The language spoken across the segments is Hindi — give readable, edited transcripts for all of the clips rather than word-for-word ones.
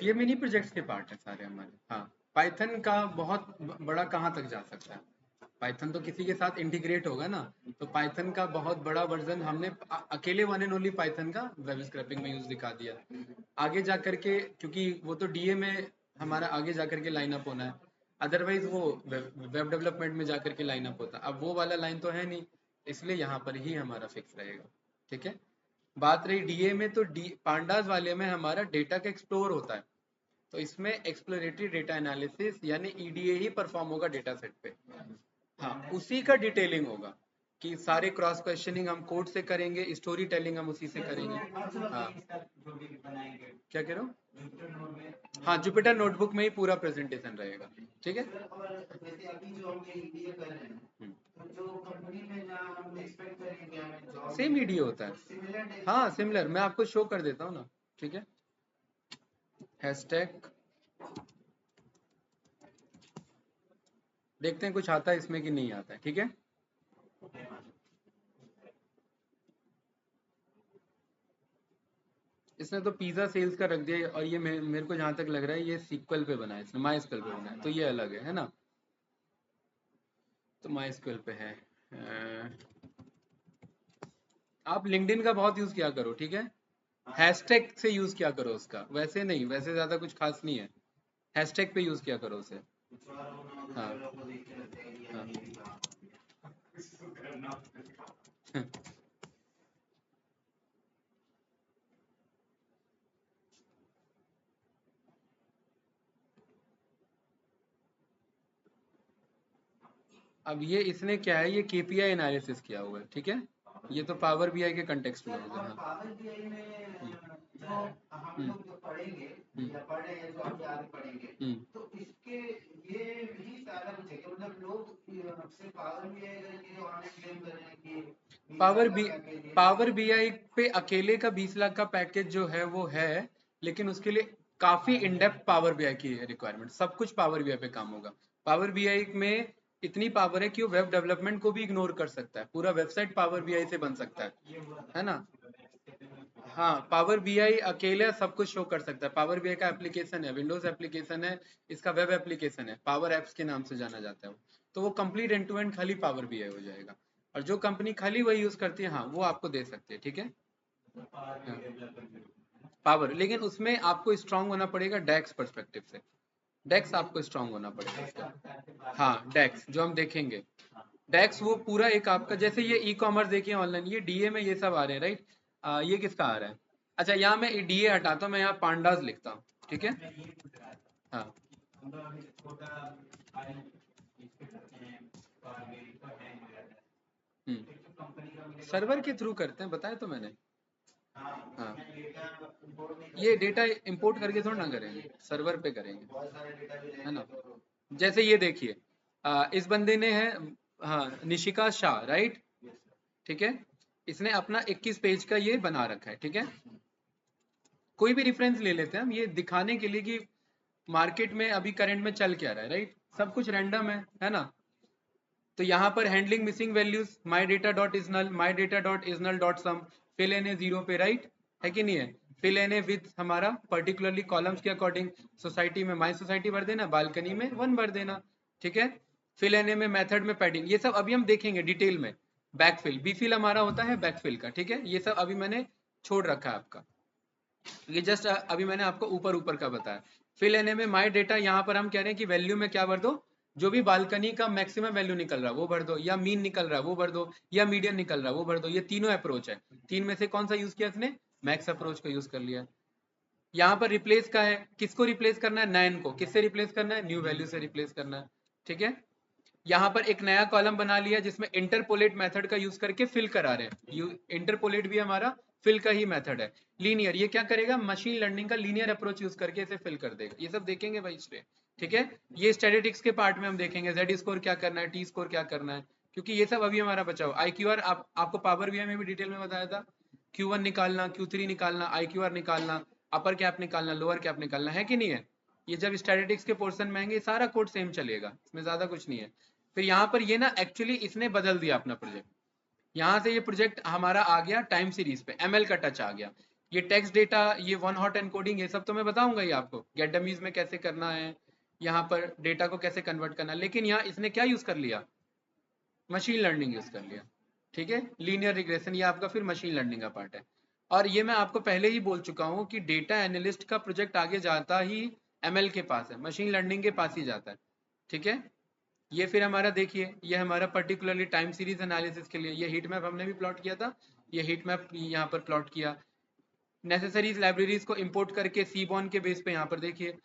ये मिनी प्रोजेक्ट्स के पार्ट है सारे हमारे। हाँ, पाइथन का बहुत बड़ा कहाँ तक जा सकता है। पाइथन तो किसी के साथ इंटीग्रेट होगा ना, तो पाइथन का बहुत बड़ा वर्जन हमने अकेले वन एंड ओनली पाइथन का वेब स्क्रैपिंग में यूज दिखा दिया। आगे जा करके, क्योंकि वो तो डीए में हमारा आगे जा करके लाइन अप होना है, अदरवाइज वो वेब डेवलपमेंट में जा करके लाइन अप होता है। अब वो वाला लाइन तो है नहीं, इसलिए यहाँ पर ही हमारा फिक्स रहेगा। ठीक है। बात रही डीए में, तो डी पांडास वाले में हमारा डेटा का एक्सप्लोर होता है, तो इसमें एक्सप्लोरेटरी डेटा एनालिसिस यानी ईडीए ही परफॉर्म होगा डेटा सेट पे। हाँ, उसी का डिटेलिंग होगा कि सारे क्रॉस क्वेश्चनिंग हम कोड से करेंगे, स्टोरी टेलिंग हम उसी से करेंगे। हाँ, क्या कह रहे हो? हाँ, जुपिटर नोटबुक में ही पूरा प्रेजेंटेशन रहेगा। ठीक है। सेम ईडीए होता है। हाँ, सिमिलर, मैं आपको शो कर देता हूँ ना। ठीक है। हैशटैग देखते हैं कुछ आता है इसमें कि नहीं आता है। ठीक है। इसने तो पिज्जा सेल्स का रख दिया, और ये मेरे को जहां तक लग रहा है ये सीक्वल पे बना है, इसने माई स्क्वल पे बना है, तो ये अलग है ना। तो माई स्क्वल पे है। आप लिंक्डइन का बहुत यूज किया करो। ठीक है। हैशटैग से यूज किया करो उसका, वैसे नहीं, वैसे ज्यादा कुछ खास नहीं है। हैशटैग पे यूज किया करो उसे। हाँ। हाँ। अब ये इसने क्या है, ये केपीआई एनालिसिस किया हुआ है। ठीक है। ये तो पावर बीआई के कंटेक्स्ट में होगा। हाँ। हम्म। हम्म। पावर बी पावर बीआई पे अकेले का 20 लाख का पैकेज जो है वो है, लेकिन उसके लिए काफी इनडेप्थ पावर बीआई की रिक्वायरमेंट, सब कुछ पावर बीआई पे काम होगा। पावर बीआई में इतनी पावर है कि वो वेब डेवलपमेंट को भी इग्नोर कर सकता है, पूरा वेबसाइट पावर बीआई से बन सकता है ना। हाँ, पावर बीआई अकेले सब कुछ शो कर सकता है। पावर बीआई का एप्लीकेशन है, विंडोज एप्लीकेशन है, इसका वेब एप्लीकेशन है, पावर एप्स के नाम से जाना जाता है वो। तो वो कंप्लीट एंड टू एंड खाली पावर बीआई हो जाएगा। और जो कंपनी खाली वही यूज करती है, हाँ, वो आपको दे सकती है। ठीक है। हाँ, पावर, लेकिन उसमें आपको स्ट्रांग होना पड़ेगा डेक्स परस्पेक्टिव से। डेक्स आपको स्ट्रांग होना पड़ेगा इसका। हाँ, डेक्स जो हम देखेंगे, डेक्स वो पूरा एक आपका, जैसे ये ई कॉमर्स देखिए ऑनलाइन, ये डीए में ये सब आ रहे हैं, राइट। ये किसका आ रहा है? अच्छा, यहाँ मैं डीए हटाता हूँ, मैं यहाँ पांडास लिखता हूँ। ठीक है। हाँ। सर्वर के थ्रू करते हैं, बताया तो मैंने। हाँ, ये डेटा इंपोर्ट करके थोड़ा ना करेंगे, सर्वर पे करेंगे, है ना। जैसे ये देखिए, इस बंदे ने है, हाँ, निशिका शाह, राइट। ठीक है। इसने अपना 21 पेज का ये बना रखा है। ठीक है। कोई भी रेफरेंस ले लेते हैं हम, ये दिखाने के लिए कि मार्केट में अभी करंट में चल क्या रहा है, राइट। सब कुछ रैंडम है ना। तो यहाँ पर handling missing values, my data dot is null, my data dot is null dot sum, fill N A zero पे, राइट है कि नहीं है। फिल एन ए विथ हमारा पर्टिकुलरली कॉलम्स के अकॉर्डिंग, सोसाइटी में माई सोसाइटी भर देना, बालकनी में 1 भर देना। ठीक है। फिल एन ए में मेथड में पैडिंग, ये सब अभी हम देखेंगे डिटेल में। बैकफिल, बीफिल हमारा होता है बैकफिल का। ठीक है। ये सब अभी मैंने छोड़ रखा है आपका, ये जस्ट अभी मैंने आपको ऊपर ऊपर का बताया। फिल एन ए में माई डेटा, यहाँ पर हम कह रहे हैं कि वैल्यू में क्या भर दो, जो भी बालकनी का मैक्सिमम वैल्यू निकल रहा है वो भर दो, या मीन निकल रहा है वो भर दो, या मीडियन निकल रहा है वो भर दो। ये तीनों अप्रोच है, तीन में से कौन सा यूज किया इसने? मैक्स अप्रोच का यूज कर लिया। यहाँ पर रिप्लेस का है, किसको रिप्लेस करना है? नैन को। किससे रिप्लेस करना है? न्यू वैल्यू से रिप्लेस करना है। ठीक है। यहाँ पर एक नया कॉलम बना लिया जिसमें इंटरपोलेट मेथड का यूज करके फिल करा रहे हैं। इंटरपोलेट भी हमारा फिल का ही मेथड है। लीनियर, ये क्या करेगा? मशीन लर्निंग का लीनियर अप्रोच यूज करके इसे फिल कर देगा। ये सब देखेंगे भाई इसलिए। ठीक है। ये स्टैटिस्टिक्स के पार्ट में हम देखेंगे जेड स्कोर क्या करना है, टी स्कोर क्या करना है, क्योंकि ये सब अभी हमारा बचा हुआ। IQR आपको पावर बीआई में भी डिटेल में बताया था। Q1 निकालना, Q3 निकालना, IQR निकालना, अपर कैप निकालना, लोअर कैप निकालना, है कि नहीं है। ये जब स्टैटिस्टिक्स के पोर्शन में आएंगे सारा कोड सेम चलेगा, इसमें ज्यादा कुछ नहीं है। फिर यहाँ पर ये ना एक्चुअली इसने बदल दिया अपना प्रोजेक्ट। यहाँ से ये प्रोजेक्ट हमारा आ गया टाइम सीरीज पे, एमएल का टच आ गया। ये टेक्स्ट डेटा, ये वन हॉट एनकोडिंग, ये सब तो मैं बताऊंगा ही आपको, गेट डमीज में कैसे करना है, यहाँ पर डेटा को कैसे कन्वर्ट करना है। लेकिन यहाँ इसने क्या यूज कर लिया, मशीन लर्निंग यूज कर लिया। ठीक है, लीनियर रिग्रेशन ये आपका फिर मशीन लर्निंग का पार्ट है। और ये मैं आपको पहले ही बोल चुका हूँ कि डेटा एनालिस्ट का प्रोजेक्ट आगे जाता ही एमएल के पास है, मशीन लर्निंग के पास ही जाता है। ठीक है, ये फिर हमारा देखिए, ये हमारा पर्टिकुलरली टाइम सीरीज एनालिसिस के लिए ये हीट मैप हमने भी प्लॉट किया था, ये हीट मैप यहाँ पर प्लॉट किया। नेसेसरीज लाइब्रेरीज को इंपोर्ट करके सीबॉन के बेस पे यहाँ पर देखिए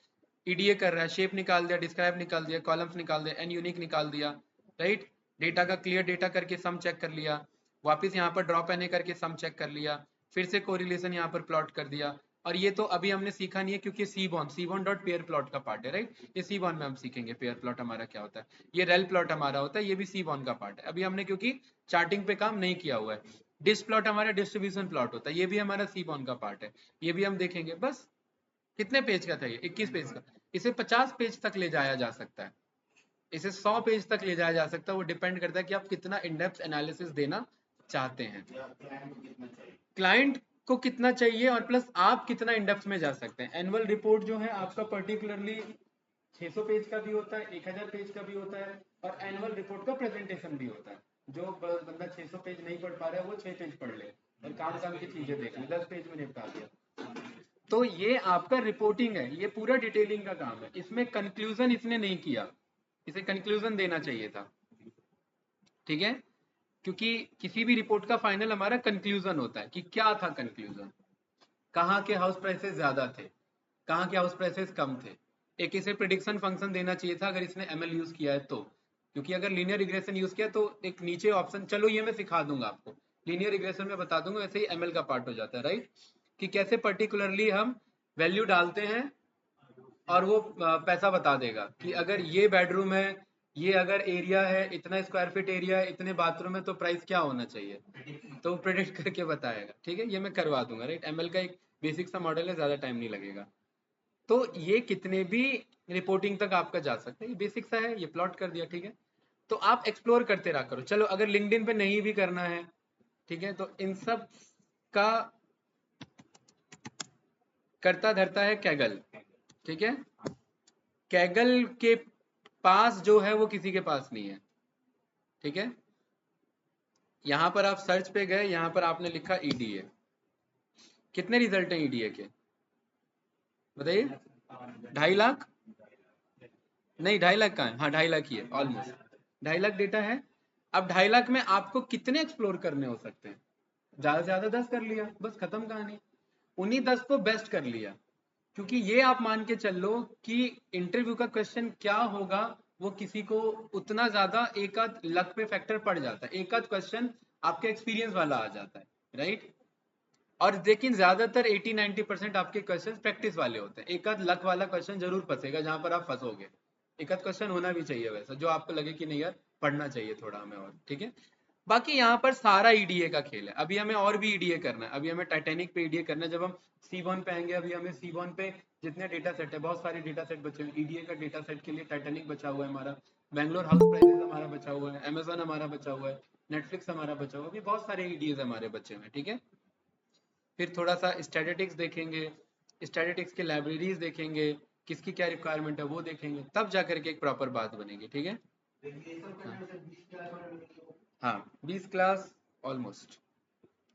ईडीए कर रहा है, शेप निकाल दिया, डिस्क्राइब निकाल दिया, कॉलम्स निकाल दिया, एन यूनिक निकाल दिया, राइट। डेटा का क्लियर डेटा करके सम चेक कर लिया, वापस यहाँ पर ड्रॉप एन करके सम चेक कर लिया, फिर से कोरिलेशन यहाँ पर प्लॉट कर दिया। और ये तो अभी हमने सीखा नहीं है क्योंकि सीबॉन डॉट पेयर प्लॉट का पार्ट है, राइट। ये सीबॉन में हम सीखेंगे पेयर प्लॉट हमारा क्या होता है, ये रेल प्लॉट हमारा होता है, ये भी सीबॉन का पार्ट है। अभी हमने क्योंकि चार्टिंग पे काम नहीं किया हुआ है। डिस प्लॉट हमारा डिस्ट्रीब्यूशन प्लॉट होता है, ये भी हमारा सीबॉन का पार्ट है, ये भी हम देखेंगे। बस कितने पेज का था ये, 21 पेज का। इसे 50 पेज तक ले जाया जा सकता है, इसे 100 पेज तक ले जाया जा सकता है, वो डिपेंड करता है कि आप कितना इन-डेप्थ एनालिसिस देना चाहते हैं, क्लाइंट को कितना चाहिए, और प्लस आप कितना इन-डेप्थ में जा सकते हैं। एनुअल रिपोर्ट जो है आपका पर्टिकुलरली 600 पेज का भी होता है, 1000 पेज का भी होता है, और एनुअल रिपोर्ट का प्रेजेंटेशन भी होता है। जो बंदा 600 पेज नहीं पढ़ पा रहा है वो 6 पेज पढ़ ले और काम की चीजें देख ले, 10 पेज में निपटा दिया। तो ये आपका रिपोर्टिंग है, ये पूरा डिटेलिंग का काम है। इसमें कंक्लूजन इसने नहीं किया, इसे कंक्लूजन देना चाहिए था। ठीक है, क्योंकि किसी भी रिपोर्ट का फाइनल हमारा कंक्लूजन होता है कि क्या था कंक्लूजन, कहाँ के हाउस प्राइसेस ज्यादा थे, कहाँ के हाउस प्राइसेस कम थे। एक इसे प्रिडिक्शन फंक्शन देना चाहिए था अगर इसने एमएल यूज किया है तो, क्योंकि अगर लीनियर रिग्रेशन यूज किया तो एक नीचे ऑप्शन, चलो ये मैं सिखा दूंगा आपको, लीनियर रिग्रेशन में बता दूंगा, वैसे ही एमएल का पार्ट हो जाता है, राइट। कि कैसे पर्टिकुलरली हम वैल्यू डालते हैं और वो पैसा बता देगा कि अगर ये बेडरूम है, ये अगर एरिया है, इतना स्क्वायर फीट एरिया है, इतने बाथरूम है, तो प्राइस क्या होना चाहिए, तो प्रेडिक्ट करके बताएगा। ठीक है, ये मैं करवा दूंगा, राइट। एमएल का एक बेसिक सा मॉडल है, ज्यादा टाइम नहीं लगेगा। तो ये कितने भी रिपोर्टिंग तक आपका जा सकता है, ये बेसिक सा है, ये प्लॉट कर दिया। ठीक है, तो आप एक्सप्लोर करते रहा करो। चलो अगर लिंक्डइन पे नहीं भी करना है, ठीक है, तो इन सब का करता धरता है कैगल। ठीक है, कैगल के पास जो है वो किसी के पास नहीं है। ठीक है, यहां पर आप सर्च पे गए, यहां पर आपने लिखा ईडीए, कितने रिजल्ट हैं ईडीए के बताइए, 2.5 लाख नहीं, 2.5 लाख कहाँ है, हाँ 2.5 लाख ही है, ऑलमोस्ट 2.5 लाख डेटा है। अब 2.5 लाख में आपको कितने एक्सप्लोर करने हो सकते हैं, ज्यादा से ज्यादा 10 कर लिया, बस खत्म कहानी। उन्हीं 10 को बेस्ट कर लिया, क्योंकि ये आप मान के चल लो कि इंटरव्यू का क्वेश्चन क्या होगा वो किसी को उतना ज्यादा, एक आध लक पे फैक्टर पड़ जाता है, एक आध क्वेश्चन आपके एक्सपीरियंस वाला आ जाता है, राइट। और लेकिन ज्यादातर 80-90% आपके क्वेश्चन प्रैक्टिस वाले होते हैं, एक आध लक वाला क्वेश्चन जरूर फंसेगा जहां पर आप फंसोगे, एक आध क्वेश्चन होना भी चाहिए वैसा जो आपको लगे कि नहीं यार पढ़ना चाहिए थोड़ा हमें और। ठीक है, बाकी यहाँ पर सारा ईडीए का खेल है। अभी हमें और भी ईडीए करना है, अभी हमें टाइटैनिक पे ईडीए करना है, जब हम सीबॉन पे आएंगे, अभी हमें सीबॉन पे जितने डेटा सेट है, बहुत सारे डेटा सेट बचे हुए, ईडीए का डेटा सेट के लिए टाइटैनिक बचा हुआ है हमारा, बैंगलोर हाउस प्राइसेस हमारा बचा हुआ है, अमेजोन हमारा बचा हुआ है, नेटफ्लिक्स हमारा बचा हुआ है, अभी बहुत सारे ईडीए हमारे बचे हुए हैं। ठीक है, फिर थोड़ा सा स्टैटिस्टिक्स देखेंगे, स्टैटिस्टिक्स के लाइब्रेरीज देखेंगे, किसकी क्या रिक्वायरमेंट है वो देखेंगे, तब जाकर के एक प्रॉपर बात बनेगी। ठीक है, हाँ 20 क्लास ऑलमोस्ट।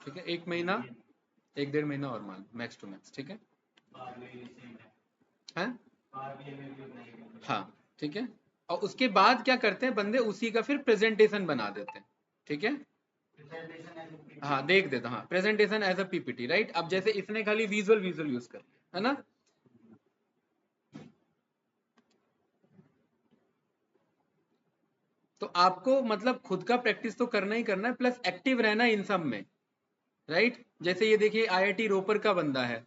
ठीक है, 1 महीना 1-1.5 महीना और मान मैक्स टू मैक्स। ठीक है, हैं हाँ, ठीक है। और उसके बाद क्या करते हैं बंदे, उसी का फिर प्रेजेंटेशन बना देते हैं। ठीक है, हाँ देख देता, हाँ presentation as a PPT, right. अब जैसे इसने खाली विजुअल विजुअल यूज कर लिया है ना, तो आपको मतलब खुद का प्रैक्टिस तो करना ही करना है, प्लस एक्टिव रहना इन सब में, राइट। जैसे ये देखिए आईआईटी रोपर का बंदा है,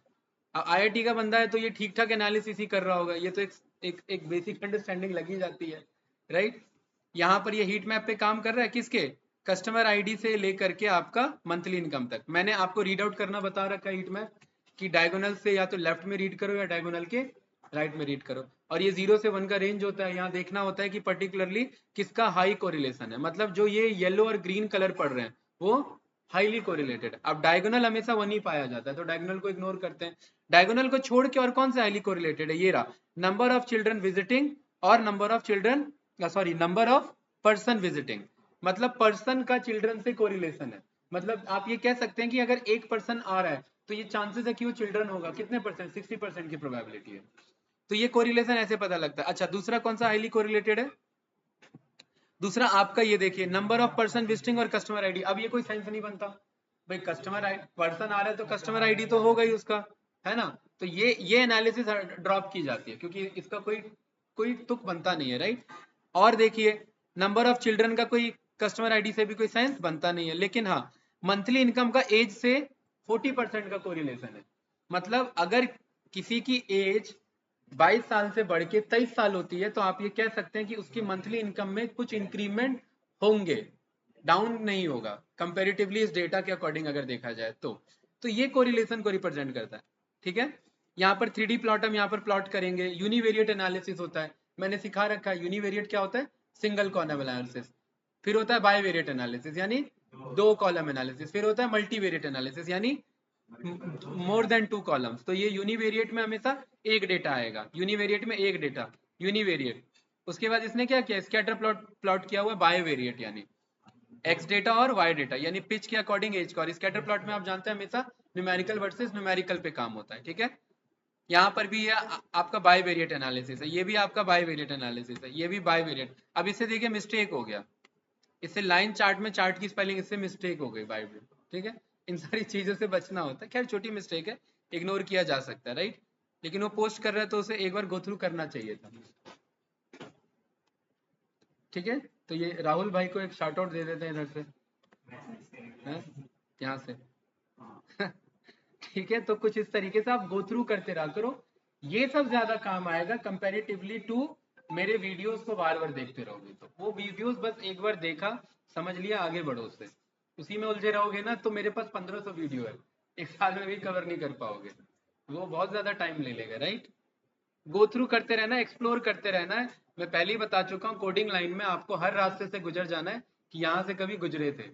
अब आईआईटी का बंदा है तो ये ठीक ठाक एनालिसिस ही कर रहा होगा, ये तो एक बेसिक अंडरस्टैंडिंग लगी जाती है, राइट। यहाँ पर ये हीट मैप पे काम कर रहा है, किसके, कस्टमर आईडी से लेकर के आपका मंथली इनकम तक। मैंने आपको रीड आउट करना बता रखा है हीट मैप कि डायगोनल से या तो लेफ्ट में रीड करो या डायगोनल के राइट में रीड करो, और ये 0 से 1 का रेंज होता है। यहाँ देखना होता है कि पर्टिकुलरली किसका हाई कोरिलेशन है, मतलब जो ये येलो और ग्रीन कलर पड़ रहे हैं वो हाईली कोरिलेटेड। अब डायगोनल हमेशा वन ही पाया जाता है, तो डायगोनल को इग्नोर करते हैं। डायगोनल को छोड़ के और कौन सा हाईली कोरिलेटेड है, ये रहा, नंबर ऑफ चिल्ड्रन विजिटिंग और number of children, sorry, number of person visiting. मतलब पर्सन का चिल्ड्रन से कोरिलेशन है। मतलब आप ये कह सकते हैं कि अगर एक पर्सन आ रहा है तो ये चांसेस है कि वो चिल्ड्रन होगा, कितने परसेंट, 60% की प्रोबेबिलिटी है। तो ये कोरिलेशन ऐसे पता लगता है। अच्छा, दूसरा कौन सा हाईली कोरिलेटेड है, दूसरा आपका ये देखिए, नंबर ऑफ पर्सन विजिटिंग और कस्टमर आईडी। अब ये कोई सेंस नहीं बनता भाई, कस्टमर आई पर्सन आ रहा है तो कस्टमर आईडी तो होगा ही उसका, है ना। तो ये एनालिसिस ड्रॉप की जाती है क्योंकि इसका कोई कोई तुक बनता नहीं है, राइट। और देखिए, नंबर ऑफ चिल्ड्रन का कोई कस्टमर आईडी से भी कोई सेंस बनता नहीं है, लेकिन हाँ, मंथली इनकम का एज से 40% का कोरिलेशन है। मतलब अगर किसी की एज 22 साल से बढ़ के 23 साल होती है तो आप ये कह सकते हैं कि उसकी मंथली इनकम में कुछ इंक्रीमेंट होंगे, डाउन नहीं होगा कंपैरेटिवली इस डेटा के अकॉर्डिंग अगर देखा जाए तो ये कोरिलेशन को रिप्रेजेंट करता है, ठीक है। यहाँ पर 3D प्लॉट हम यहाँ पर प्लॉट करेंगे, यूनिवेरिएट एनालिसिस होता है, मैंने सिखा रखा है। यूनिवेरिएट क्या होता है, सिंगल कॉलम एनालिसिस। फिर होता है बाईवेरिएट एनालिसिस यानी 2 कॉलम एनालिसिस। फिर होता है मल्टीवेरिएट एनालिसिस यानी मोर देन 2 कॉलम्स। तो ये यूनिवेरिएट में हमेशा एक डेटा आएगा, यूनिवेरिएट में एक डेटा, यूनिवेरिएट। उसके बाद इसने क्या किया, स्कैटर प्लॉट किया हुआ बाईवेरिएट यानी एक्स डेटा और वाई डेटा यानी पिच के अकॉर्डिंग एज का। और स्कैटर प्लॉट में आप जानते हैं हमेशा न्यूमेरिकल वर्सेस न्यूमेरिकल पे काम होता है, ठीक है। यहाँ पर भी ये आपका बाईवेरिएट एनालिसिस है, ये भी आपका बाईवेरिएट एनालिसिस है, ये भी बाईवेरिएट। अब इससे देखिए मिस्टेक हो गया, इससे लाइन चार्ट में चार्ट की स्पेलिंग इससे मिस्टेक हो गई बाईवेरिएट, ठीक है। इन सारी चीजों से बचना होता है, खैर छोटी मिस्टेक है, इग्नोर किया जा सकता है, राइट। लेकिन वो पोस्ट कर रहा है तो उसे एक बार गो थ्रू करना चाहिए था, ठीक है। तो ये राहुल भाई को एक शार्ट आउट दे देते हैं इधर से, हैं? यहाँ से ठीक है। तो कुछ इस तरीके से आप गो थ्रू करते रहा करो, ये सब ज्यादा काम आएगा कंपैरेटिवली टू मेरे वीडियोस को बार बार देखते रहोगे। तो वो वीडियोस बस एक बार देखा, समझ लिया, आगे बढ़ो उससे। उसी में उलझे रहोगे ना तो मेरे पास 1500 वीडियो है, एक साल में भी कवर नहीं कर पाओगे, वो बहुत ज्यादा टाइम ले लेगा, राइट। गो थ्रू करते रहना, एक्सप्लोर करते रहना है। मैं पहले ही बता चुका हूँ, कोडिंग लाइन में आपको हर रास्ते से गुजर जाना है कि यहाँ से कभी गुजरे थे,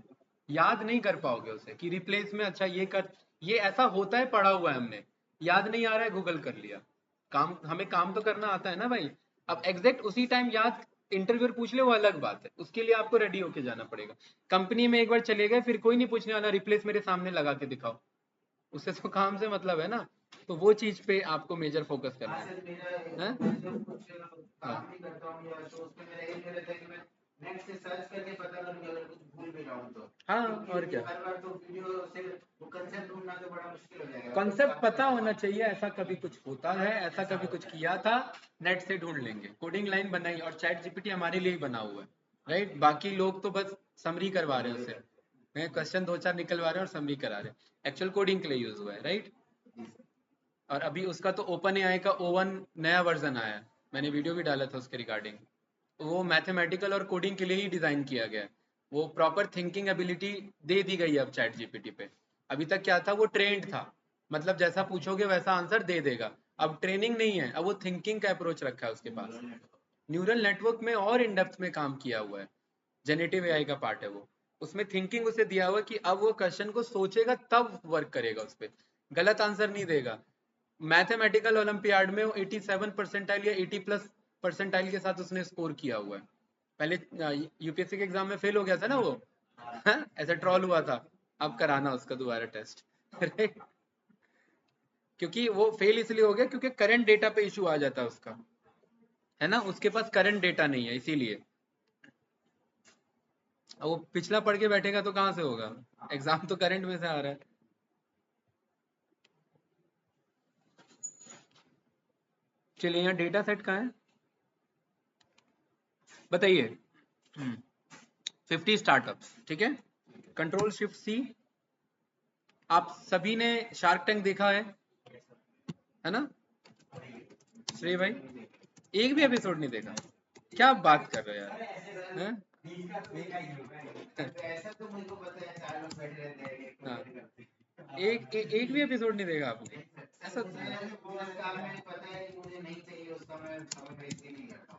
याद नहीं कर पाओगे उसे कि रिप्लेस में, अच्छा ये कर, ये ऐसा होता है, पढ़ा हुआ है हमने, याद नहीं आ रहा है गूगल कर लिया। काम, हमें काम तो करना आता है ना भाई। अब एग्जैक्ट उसी टाइम याद इंटरव्यूअर पूछ ले वो अलग बात है, उसके लिए आपको रेडी होके जाना पड़ेगा। कंपनी में एक बार चले गए फिर कोई नहीं पूछने वाला रिप्लेस मेरे सामने लगा के दिखाओ, उससे तो काम से मतलब है ना। तो वो चीज पे आपको मेजर फोकस करना है, हाँ। हाँ और क्या, कॉन्सेप्ट पता होना चाहिए, ऐसा कभी कुछ होता है, ऐसा कभी कुछ किया था, नेट से ढूंढ लेंगे। कोडिंग लाइन बनाई और चैट जीपीटी हमारे लिए ही बना हुआ है, राइट। बाकी लोग तो बस समरी करवा रहे हैं उससे, मैं क्वेश्चन 2-4 निकलवा रहे हैं और समरी करा रहे हैं, एक्चुअल कोडिंग के लिए यूज हुआ है, राइट। और अभी उसका तो ओपन एआई का O1 नया वर्जन आया है, मैंने वीडियो भी डाला था उसके रिगार्डिंग। वो मैथमेटिकल और कोडिंग के लिए ही डिजाइन किया गया है, वो प्रॉपर थिंकिंग एबिलिटी दे दी गई है अब चैट जीपीटी पे। अभी तक क्या था, वो ट्रेंड था, मतलब जैसा पूछोगे वैसा आंसर दे देगा। अब ट्रेनिंग नहीं है, अब वो थिंकिंग का अप्रोच रखा है उसके पास, न्यूरल नेटवर्क में और इन डेप्थ में काम किया हुआ है, जेनेटिव एआई का पार्ट है वो। उसमें थिंकिंग उसे दिया हुआ है कि अब वो क्वेश्चन को सोचेगा तब वर्क करेगा उस पर, गलत आंसर नहीं देगा। मैथमेटिकल ओलंपियाड में वो 87 परसेंटाइल या 80 प्लस परसेंटाइल के साथ उसने स्कोर किया हुआ है। पहले यूपीएससी के एग्जाम में फेल हो गया था ना वो, हाँ? ऐसा ट्रॉल हुआ था, अब कराना उसका दोबारा टेस्ट क्योंकि वो फेल इसलिए हो गया क्योंकि करंट डेटा पे इशू आ जाता है उसका, है ना, उसके पास करंट डेटा नहीं है इसीलिए। अब वो पिछला पढ़ के बैठेगा तो कहाँ से होगा, एग्जाम तो करंट में से आ रहा है। चलिए यहाँ डेटा सेट कहाँ है बताइए। 50 स्टार्टअप्स, ठीक है। Control shift C. आप सभी ने शार्क टैंक देखा है ना श्रेय भाई, एक भी एपिसोड नहीं देखा, क्या बात कर रहे हो यार, हैं? हाँ, एक भी एपिसोड नहीं देखा आपने, ऐसा।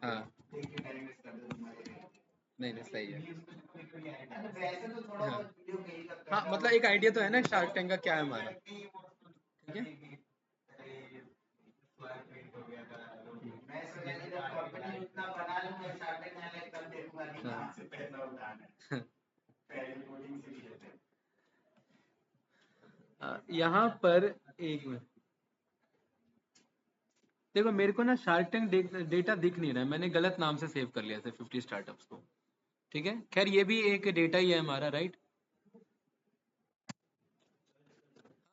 हाँ नहीं नहीं सही है। हाँ हाँ, मतलब एक आइडिया तो है ना शार्क टैंक का क्या है हमारा, ठीक है। हाँ। यहाँ पर एक मिनट, देखो मेरे को ना शार्क टैंक डेटा दिख नहीं रहा है, मैंने गलत नाम से सेव कर लिया था 50 स्टार्टअप्स को, ठीक है। खैर ये भी एक डेटा ही है हमारा, राइट।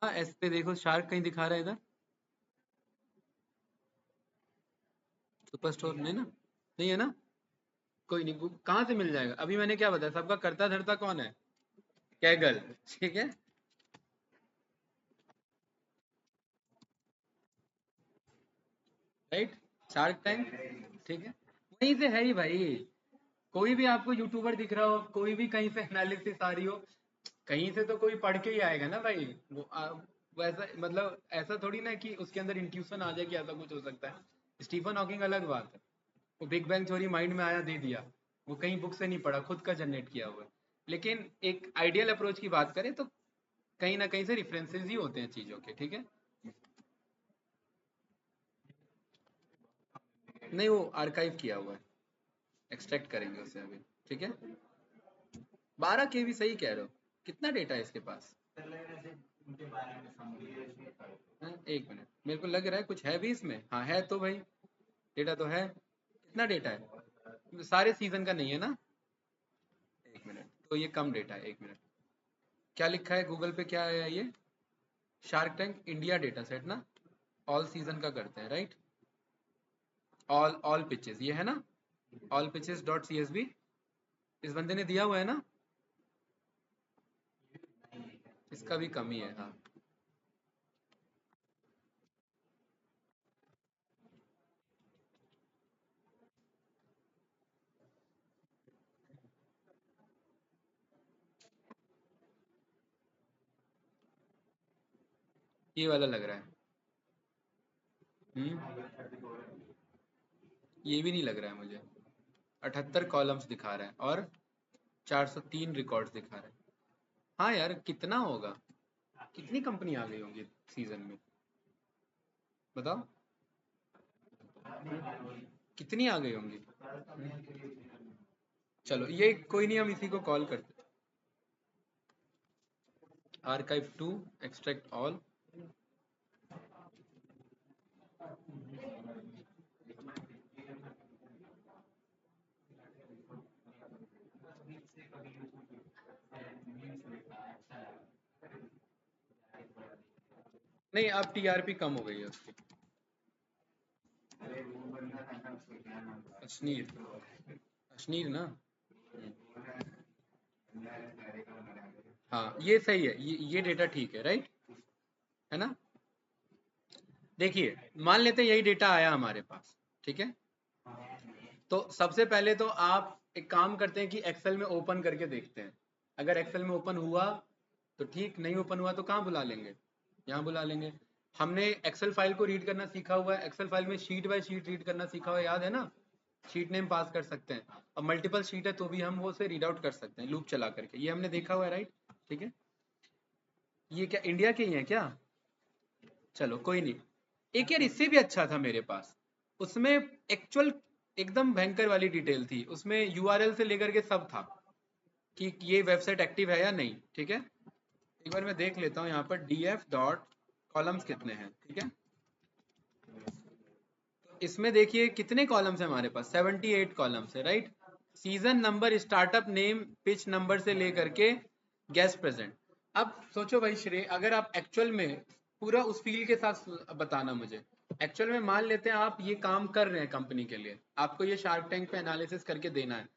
हाँ एस पे देखो शार्क कहीं दिखा रहा है इधर, सुपर स्टोर में ना, नहीं है ना। कोई नहीं, कहाँ से मिल जाएगा, अभी मैंने क्या बताया, सबका करता धरता कौन है, कैगल, ठीक है। राइट, शार्क टैंक, ठीक है। वहीं से है ही भाई, कोई भी आपको यूट्यूबर दिख रहा हो, कोई भी कहीं से एनालिसिस आ रही हो, कहीं से तो कोई पढ़ के ही आएगा ना भाई। वैसा मतलब ऐसा थोड़ी ना कि उसके अंदर इंट्यूशन आ जाए कि ऐसा कुछ हो सकता है। स्टीफन हॉकिंग अलग बात है, वो बिग बैंग थ्योरी माइंड में आया दे दिया, वो कहीं बुक से नहीं पढ़ा, खुद का जनरेट किया हुआ है। लेकिन एक आइडियल अप्रोच की बात करें तो कहीं ना कहीं से रिफरेंसेस ही होते हैं चीज़ों के, ठीक है। नहीं वो आर्काइव किया हुआ है, एक्सट्रैक्ट करेंगे उसे अभी, ठीक है। 12 KB सही कह रहे हो, कितना डेटा है इसके पास। हाँ, एक मिनट, मेरे को लग रहा है कुछ है भी इसमें, हाँ है तो भाई, डेटा तो है। कितना डेटा है, सारे सीजन का नहीं है ना। एक मिनट, तो ये कम डेटा है, एक मिनट। क्या लिखा है गूगल पे, क्या है ये, shark tank India data set ना, ऑल सीजन का करते हैं, राइट। ऑल ऑल पिचेस ये है ना, all pitches dot C S V, इस बंदे ने दिया हुआ है ना। इसका भी कमी है, हाँ। ये वाला लग रहा है। ये भी नहीं लग रहा है मुझे, 78 कॉलम्स दिखा रहा है और 403 रिकॉर्ड्स दिखा रहा है। हाँ यार कितना होगा, कितनी कंपनी आ गई होंगी सीजन में, बताओ। कितनी आ गई होंगी। चलो ये कोई नहीं, हम इसी को कॉल करते हैं, आर्काइव टू, एक्सट्रैक्ट ऑल। नहीं अब टीआरपी कम हो गई है उसकी। अश्नीर, अश्नीर ना। हाँ ये सही है, ये डेटा ठीक है, राइट, है ना। देखिए मान लेते हैं यही डेटा आया हमारे पास, ठीक है। तो सबसे पहले तो आप एक काम करते हैं कि एक्सेल में ओपन करके देखते हैं, अगर एक्सेल में ओपन हुआ तो ठीक, नहीं ओपन हुआ तो कहाँ बुला लेंगे, यहाँ बुला लेंगे। हमने एक्सेल फाइल को रीड करना सीखा हुआ है, एक्सेल फाइल में शीट बाय शीट रीड करना सीखा हुआ है, याद है ना। शीट नेम पास कर सकते हैं, अब मल्टीपल शीट है तो भी हम वो से रीड आउट कर सकते हैं लूप चला करके, ये हमने देखा हुआ है, राइट, ठीक है। ये क्या इंडिया के ही है क्या, चलो कोई नहीं। एक यार इससे भी अच्छा था मेरे पास, उसमें एक्चुअल एकदम भयंकर वाली डिटेल थी, उसमें यूआरएल से लेकर के सब था कि ये वेबसाइट एक्टिव है या नहीं, ठीक है। एक बार मैं देख लेता हूँ यहाँ पर df डॉट कॉलम्स कितने हैं, ठीक है। इसमें देखिए कितने कॉलम्स हैं हमारे पास, 78 कॉलम्स है, right. Season number, startup name, pitch number से लेकर के गेस्ट प्रेजेंट। अब सोचो भाई श्रेय, अगर आप एक्चुअल में पूरा उस फील के साथ बताना मुझे, एक्चुअल में मान लेते हैं आप ये काम कर रहे हैं कंपनी के लिए, आपको ये शार्क टैंक पे एनालिसिस करके देना है,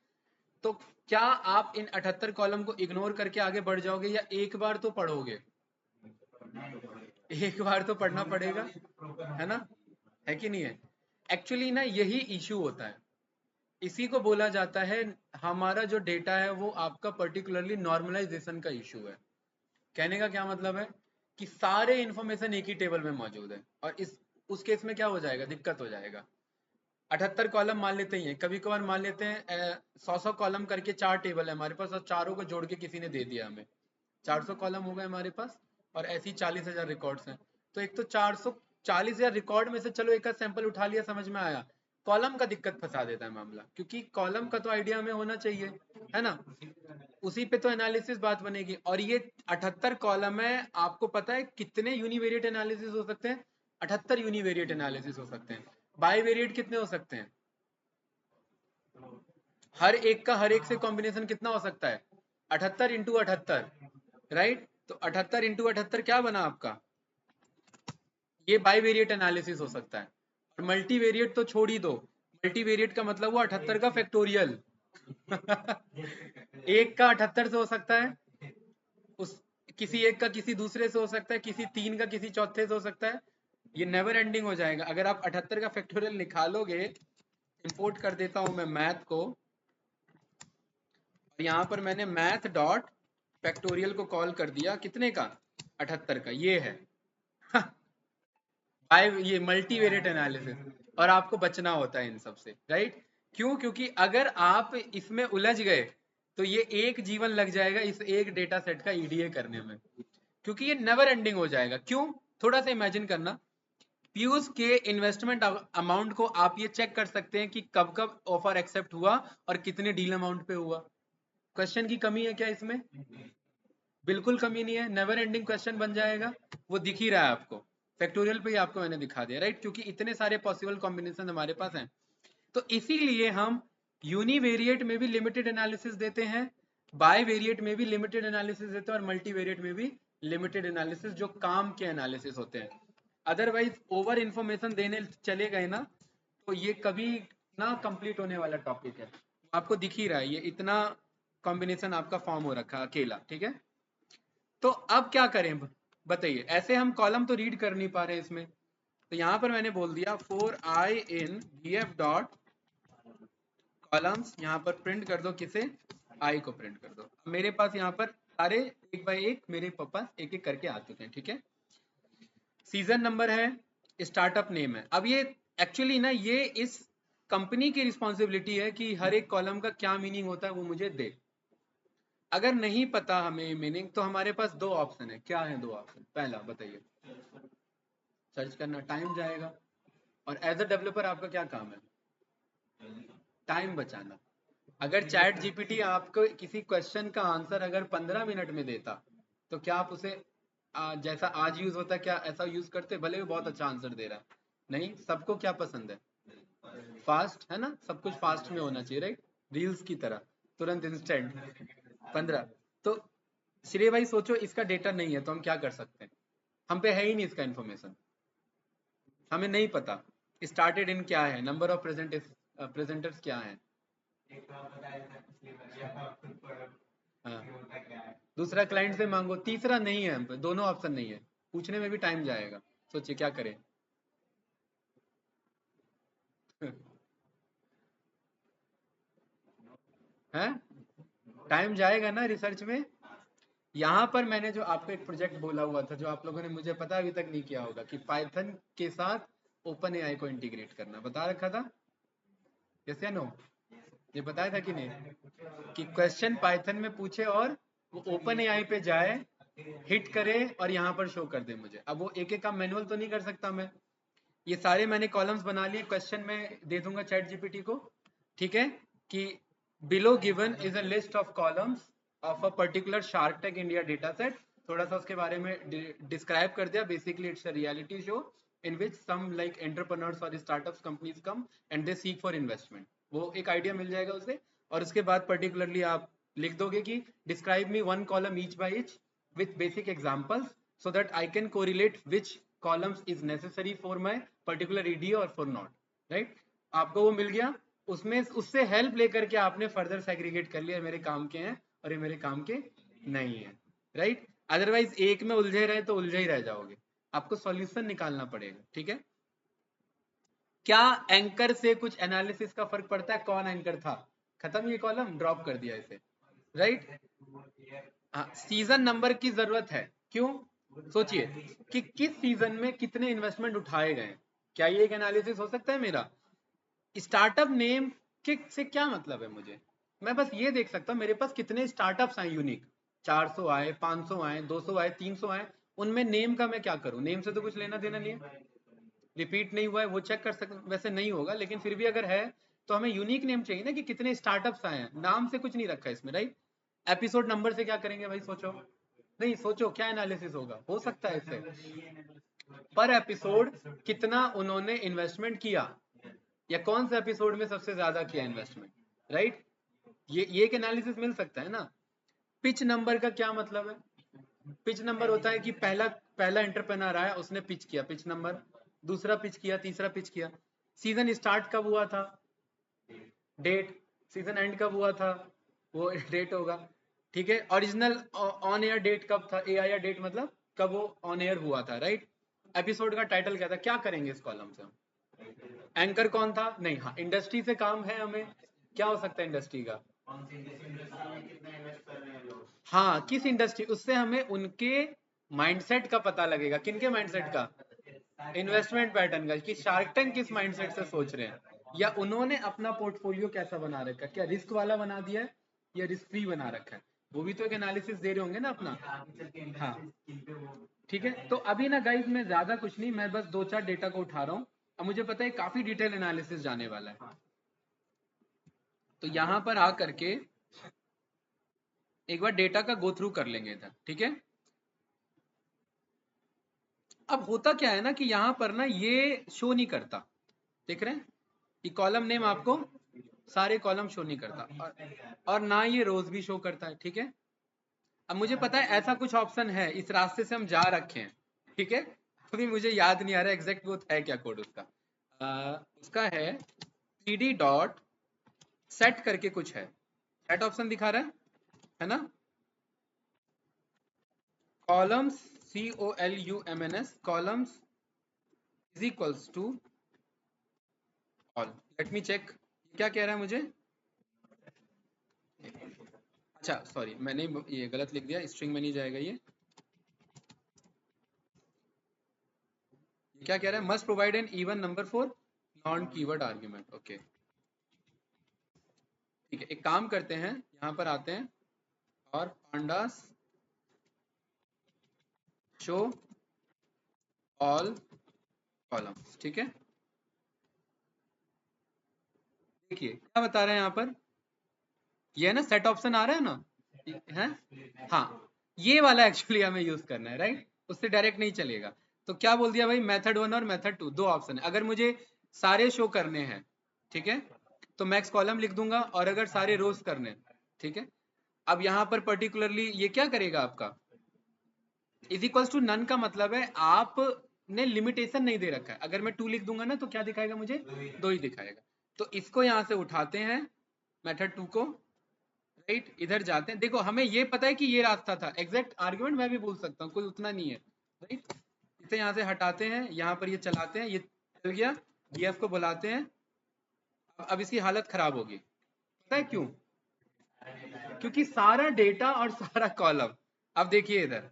तो क्या आप इन 78 कॉलम को इग्नोर करके आगे बढ़ जाओगे, या एक बार तो पढ़ोगे, एक बार तो पढ़ना पड़ेगा, है ना, है कि नहीं है। एक्चुअली ना यही इशू होता है, इसी को बोला जाता है, हमारा जो डेटा है वो आपका पर्टिकुलरली नॉर्मलाइजेशन का इशू है। कहने का क्या मतलब है कि सारे इंफॉर्मेशन एक ही टेबल में मौजूद है, और इस उस केस में क्या हो जाएगा, दिक्कत हो जाएगा। 78 कॉलम मान लेते हैं, कभी कभार मान लेते हैं 100 कॉलम करके 4 टेबल है हमारे पास और चारों को जोड़ के किसी ने दे दिया हमें, 400 कॉलम हो गए हमारे पास और ऐसी 40,000 रिकॉर्ड्स हैं। तो एक तो 440,000 रिकॉर्ड में से चलो एक सैंपल उठा लिया, समझ में आया, कॉलम का दिक्कत फंसा देता है मामला, क्योंकि कॉलम का तो आइडिया हमें होना चाहिए, है ना, उसी पे तो एनालिसिस बात बनेगी। और ये 78 कॉलम है, आपको पता है कितने यूनिवेरिएट एनालिसिस हो सकते हैं? 78 यूनिवेरिएट एनालिसिस हो सकते हैं। बाईवेरिएट कितने हो सकते हैं? हर एक का हर एक से कॉम्बिनेशन कितना हो सकता है? 78 इंटू 78, राइट? तो 78 इंटू 78 क्या बना आपका? ये बाईवेरिएट एनालिसिस हो सकता है। और मल्टीवेरिएट तो छोड़ ही दो, मल्टीवेरिएट का मतलब वो 78 का फैक्टोरियल एक का 78 से हो सकता है, उस किसी एक का किसी दूसरे से हो सकता है, किसी तीन का किसी चौथे से हो सकता है, ये नेवर एंडिंग हो जाएगा। अगर आप 78 का फैक्टोरियल निकालोगे, इंपोर्ट कर देता हूं मैं मैथ को, यहाँ पर मैंने मैथ डॉट फैक्टोरियल को कॉल कर दिया, कितने का? 78 का, ये है ये मल्टीवेरिएट एनालिसिस। और आपको बचना होता है इन सब से, राइट? क्यों? क्योंकि अगर आप इसमें उलझ गए तो ये एक जीवन लग जाएगा इस एक डेटा सेट का ईडीए करने में, क्योंकि ये नेवर एंडिंग हो जाएगा। क्यों? थोड़ा सा इमेजिन करना, पीयूष के इन्वेस्टमेंट अमाउंट को आप ये चेक कर सकते हैं कि कब कब ऑफर एक्सेप्ट हुआ और कितने डील अमाउंट पे हुआ। क्वेश्चन की कमी है क्या इसमें? बिल्कुल कमी नहीं है, नेवर एंडिंग क्वेश्चन बन जाएगा। वो दिख ही रहा है आपको, फैक्टोरियल पे ही आपको मैंने दिखा दिया, राइट? क्योंकि इतने सारे पॉसिबल कॉम्बिनेशन हमारे पास हैं। तो इसीलिए हम यूनिवेरिएट में भी लिमिटेड एनालिसिस देते हैं, बाईवेरिएट में भी लिमिटेड एनालिसिस देते हैं और मल्टीवेरिएट में भी लिमिटेड एनालिसिस, जो काम के एनालिसिस होते हैं। अदरवाइज ओवर इंफॉर्मेशन देने चले गए ना, तो ये कभी ना कंप्लीट होने वाला टॉपिक है। आपको दिख ही रहा है, ये इतना कॉम्बिनेशन आपका फॉर्म हो रखा है अकेला, ठीक है? तो अब क्या करें बताइए? ऐसे हम कॉलम तो रीड कर नहीं पा रहे इसमें, तो यहाँ पर मैंने बोल दिया for I in df dot columns, यहाँ पर प्रिंट कर दो, किसे? आई को प्रिंट कर दो। मेरे पास यहाँ पर सारे एक बाय एक मेरे पास एक एक करके आ चुके हैं, ठीक है? सीजन नंबर है, स्टार्टअप नेम है। अब ये एक्चुअली ना, ये इस कंपनी की रिस्पॉन्सिबिलिटी है कि हर एक कॉलम का क्या मीनिंग होता है वो मुझे दे। अगर नहीं पता हमें मीनिंग, तो हमारे पास दो ऑप्शन है। क्या है दो ऑप्शन? पहला बताइए, सर्च करना, टाइम जाएगा। और एज अ डेवलपर आपका क्या काम है? टाइम बचाना। अगर चैट जीपीटी आपको किसी क्वेश्चन का आंसर अगर 15 मिनट में देता, तो क्या आप उसे जैसा आज यूज होता है क्या ऐसा यूज करते? भले भी बहुत अच्छा आंसर दे रहा है। नहीं, सबको क्या पसंद है? फास्ट, है ना? सब कुछ फास्ट में होना चाहिए, राइट? रील्स की तरह, तुरंत इंस्टेंट 15। तो श्रेय भाई सोचो, इसका डेटा नहीं है तो हम क्या कर सकते हैं? हम पे है ही नहीं इसका इन्फॉर्मेशन, हमें नहीं पता स्टार्टेड इन क्या है, नंबर ऑफ प्रेजेंटर्स क्या है। हाँ, दूसरा क्लाइंट से मांगो, तीसरा नहीं है हम पे, दोनों ऑप्शन नहीं है, पूछने में भी टाइम जाएगा। सोचिए क्या करें हैं? टाइम जाएगा ना रिसर्च में। यहाँ पर मैंने जो आपको एक प्रोजेक्ट बोला हुआ था, जो आप लोगों ने मुझे पता अभी तक नहीं किया होगा, कि पाइथन के साथ ओपन एआई को इंटीग्रेट करना, बता रखा था, यस या नो? ये बताया था कि नहीं, कि क्वेश्चन पाइथन में पूछे और वो ओपन एआई पे जाए, हिट करे और यहाँ पर शो कर दे मुझे। अब वो एक एक का मैनुअल तो नहीं कर सकता मैं, ये सारे मैंने कॉलम्स बना लिए, क्वेश्चन में दे दूंगा चैट जीपीटी को, ठीक है? कि below given is a list of columns of a particular shark tank India data set. थोड़ा सा उसके बारे में डिस्क्राइब कर दिया। Basically it's a reality show in which some like entrepreneurs और startups companies come and they seek for investment. वो एक आइडिया मिल जाएगा उसे। और उसके बाद पर्टिकुलरली आप लिख दोगे कि describe me one column each by each with basic examples so that I can correlate which columns is necessary for my particular EDA or for not, right? आपको वो मिल गया, उसमें उससे हेल्प लेकर के आपने फर्दर सेग्रीगेट कर लिया, मेरे काम के हैं और ये मेरे काम के नहीं है, राइट? अदरवाइज एक में उलझे रहे तो उलझे ही रह जाओगे, आपको सॉल्यूशन निकालना पड़ेगा, ठीक है? क्या एंकर से कुछ एनालिसिस का फर्क पड़ता है? कौन एंकर था? खत्म, ये कॉलम ड्रॉप कर दिया इसे, राइट? सीजन नंबर की जरूरत है, क्यों? सोचिए कि किस सीजन में कितने इन्वेस्टमेंट उठाए गए, क्या ये एक एनालिसिस हो सकता है मेरा? स्टार्टअप नेम के से क्या मतलब है मुझे? मैं बस ये देख सकता हूँ मेरे पास कितने स्टार्टअप्स आए यूनिक, 400 आए, 500 आए, 200 आए, 300 आए, उनमें नेम का मैं क्या करूँ? नेम से तो कुछ लेना देना नहीं है, रिपीट नहीं हुआ है वो चेक कर सकते, वैसे नहीं होगा लेकिन फिर भी अगर है तो हमें यूनिक नेम चाहिए ना कि कितने स्टार्टअप्स आए हैं, नाम से कुछ नहीं रखा है इसमें, राइट? एपिसोड नंबर से क्या करेंगे भाई, सोचो, नहीं सोचो क्या एनालिसिस होगा, हो सकता है इससे पर एपिसोड कितना उन्होंने इन्वेस्टमेंट किया, या कौन से एपिसोड में सबसे ज्यादा किया इन्वेस्टमेंट, राइट? ये एक एनालिसिस मिल सकता है ना। पिच नंबर का क्या मतलब है? पिच नंबर होता है कि पहला पहला एंटरप्रेन्योर आया उसने पिच किया, पिच नंबर, दूसरा पिच किया, तीसरा पिच किया। सीजन स्टार्ट कब हुआ था, डेट, सीजन एंड कब हुआ था, वो डेट होगा, ठीक है? ओरिजिनल ऑन एयर डेट कब था, ए आई आर डेट मतलब कब वो ऑन एयर हुआ था, राइट? एपिसोड का टाइटल क्या था, क्या करेंगे इस कॉलम से हम? एंकर कौन था, नहीं, हाँ इंडस्ट्री से काम है हमें, क्या हो सकता है इंडस्ट्री का, हाँ किस इंडस्ट्री, उससे हमें उनके माइंडसेट का पता लगेगा, किनके माइंडसेट का, इन्वेस्टमेंट पैटर्न का, कि शार्क टैंक किस माइंडसेट से सोच रहे हैं, या उन्होंने अपना पोर्टफोलियो कैसा बना रखा है, क्या रिस्क वाला बना दिया है या रिस्क फ्री बना रखा है, वो भी तो एक एनालिसिस दे रहे होंगे ना अपना। हाँ ठीक है, तो अभी ना गाइस मैं ज्यादा कुछ नहीं, मैं बस दो चार डेटा को उठा रहा हूँ, अब मुझे पता है काफी डिटेल एनालिसिस जाने वाला है, तो यहाँ पर आ करके एक बार डेटा का गो थ्रू कर लेंगे इधर, ठीक है? अब होता क्या है ना कि यहाँ पर ना ये शो नहीं करता, देख रहे हैं ये कॉलम नेम आपको सारे कॉलम शो नहीं करता, और ना ये रोज भी शो करता है, ठीक है? अब मुझे पता है ऐसा कुछ ऑप्शन है, इस रास्ते से हम जा रखे हैं, ठीक है? अभी मुझे याद नहीं आ रहा एग्जैक्ट वो है क्या कोड उसका, उसका है pd डॉट सेट करके कुछ है, सेट ऑप्शन दिखा रहा है ना, columns COLUMNS columns is equals to all, let me check क्या कह रहा है मुझे, अच्छा सॉरी मैंने ये गलत लिख दिया, स्ट्रिंग में नहीं जाएगा ये क्या कह रहा है, must provide an even number for non keyword argument, okay ठीक है, एक काम करते हैं यहाँ पर आते हैं और पांडास शो ऑल कॉलम्स, ठीक है? देखिए क्या बता रहे हैं यहाँ पर, ये है ना सेट ऑप्शन आ रहा है ना, है हाँ, ये वाला एक्चुअली हमें यूज करना है, राइट? उससे डायरेक्ट नहीं चलेगा, तो क्या बोल दिया भाई, मेथड 1 और मेथड 2 दो ऑप्शन है, अगर मुझे सारे शो करने हैं, ठीक है, तो मैक्स कॉलम लिख दूंगा, और अगर सारे रोज करने हैं, ठीक है, अब यहाँ पर पर्टिकुलरली ये क्या करेगा आपका, इज इक्वल्स टू नन का मतलब है आपने लिमिटेशन नहीं दे रखा है, अगर मैं 2 लिख दूंगा ना तो क्या दिखाएगा मुझे, 2 ही दिखाएगा, तो इसको यहाँ से उठाते हैं मेथड 2 को, राइट? इधर जाते हैं, देखो हमें ये पता है कि ये रास्ता था, एग्जैक्ट आर्गुमेंट मैं भी भूल सकता हूँ, कोई उतना नहीं है, राइट? इसे यहाँ से हटाते हैं, यहाँ पर ये चलाते हैं, ये चल गया, डीएफ को बुलाते हैं, अब इसकी हालत खराब होगी, पता है क्यों? क्योंकि सारा डेटा और सारा कॉलम, अब देखिए इधर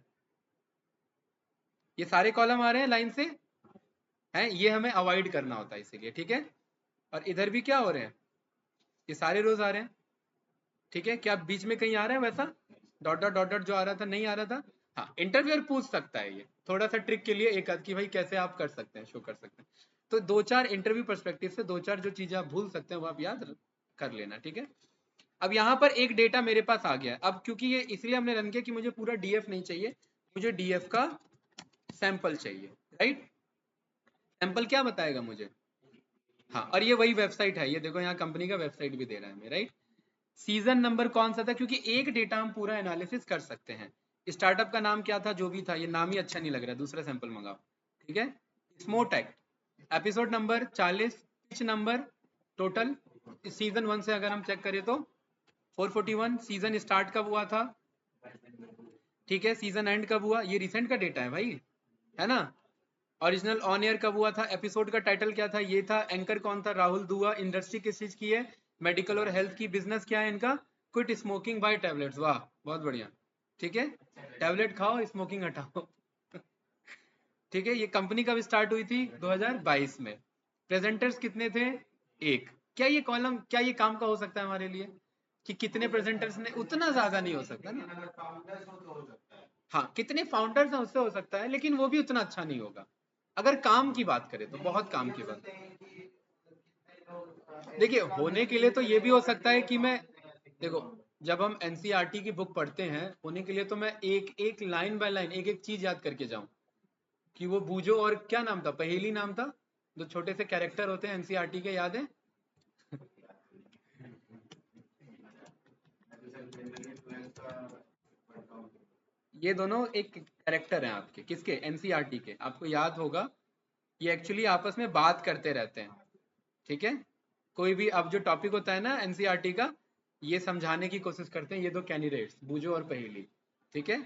ये सारे कॉलम आ रहे हैं लाइन से, हैं, ये हमें अवॉइड करना होता है इसीलिए, ठीक है? और इधर भी क्या हो रहे हैं, ये सारे रोज आ रहे हैं, ठीक है? क्या बीच में कहीं आ रहा है वैसा डॉट डॉट डॉट डॉट जो आ रहा था, नहीं आ रहा था? हाँ इंटरव्यूअर पूछ सकता है, ये थोड़ा सा ट्रिक के लिए एक आध कि भाई कैसे आप कर सकते हैं, शो कर सकते हैं, तो दो चार इंटरव्यू पर्सपेक्टिव से दो चार जो चीजें आप भूल सकते हैं वो आप याद कर लेना, ठीक है? अब यहाँ पर एक डेटा मेरे पास आ गया है, अब क्योंकि ये इसलिए हमने रन किया कि मुझे पूरा डीएफ नहीं चाहिए, मुझे डीएफ का सैंपल चाहिए, राइट? सैंपल क्या बताएगा मुझे, हाँ, और ये वही वेबसाइट है, ये देखो यहाँ कंपनी का वेबसाइट भी दे रहा है हमें, राइट? सीजन नंबर कौन सा था, क्योंकि एक डेटा हम पूरा एनालिसिस कर सकते हैं, स्टार्टअप का नाम क्या था, जो भी था, ये नाम ही अच्छा नहीं लग रहा है, दूसरा सैंपल मंगाओ, ठीक है? स्मोटेक, episode number 40, pitch number total season 1 से अगर हम चेक करें तो 441, सीजन स्टार्ट कब हुआ था, ठीक है, सीजन एंड कब हुआ, ये रिसेंट का डेटा है भाई, है ना? ओरिजिनल ऑन एयर कब हुआ था, एपिसोड का टाइटल क्या था, ये था, एंकर कौन था, राहुल दुआ, इंडस्ट्री किस चीज की है, मेडिकल और हेल्थ की, बिजनेस क्या है इनका, क्विट स्मोकिंग बाय टैबलेट्स, वाह बहुत बढ़िया, ठीक है, टैबलेट खाओ स्मोकिंग हटाओ ठीक है, ये कंपनी कब स्टार्ट हुई थी, 2022 में, प्रेजेंटर्स कितने थे, एक। क्या ये कॉलम, क्या ये काम का हो सकता है हमारे लिए कि कितने प्रेजेंटर्स ने, उतना ज्यादा नहीं हो सकता ना। हाँ, कितने फाउंडर्स हैं उससे हो सकता है, लेकिन वो भी उतना अच्छा नहीं होगा। अगर काम की बात करें तो बहुत काम की बात। देखिए, होने के लिए तो ये भी हो सकता है कि मैं, देखो, जब हम एनसीईआरटी की बुक पढ़ते हैं, होने के लिए तो मैं एक एक लाइन बाय लाइन एक एक चीज याद करके जाऊं कि वो बूझो, और क्या नाम था, पहेली नाम था, जो छोटे से कैरेक्टर होते हैं एनसीईआरटी के, याद है? ये दोनों एक कैरेक्टर हैं आपके, किसके, एनसीईआरटी के, आपको याद होगा। ये एक्चुअली आपस में बात करते रहते हैं, ठीक है। कोई भी अब जो टॉपिक होता है ना एनसीईआरटी का, ये समझाने की कोशिश करते हैं ये दो कैंडिडेट्स, बूझो और पहेली, ठीक है।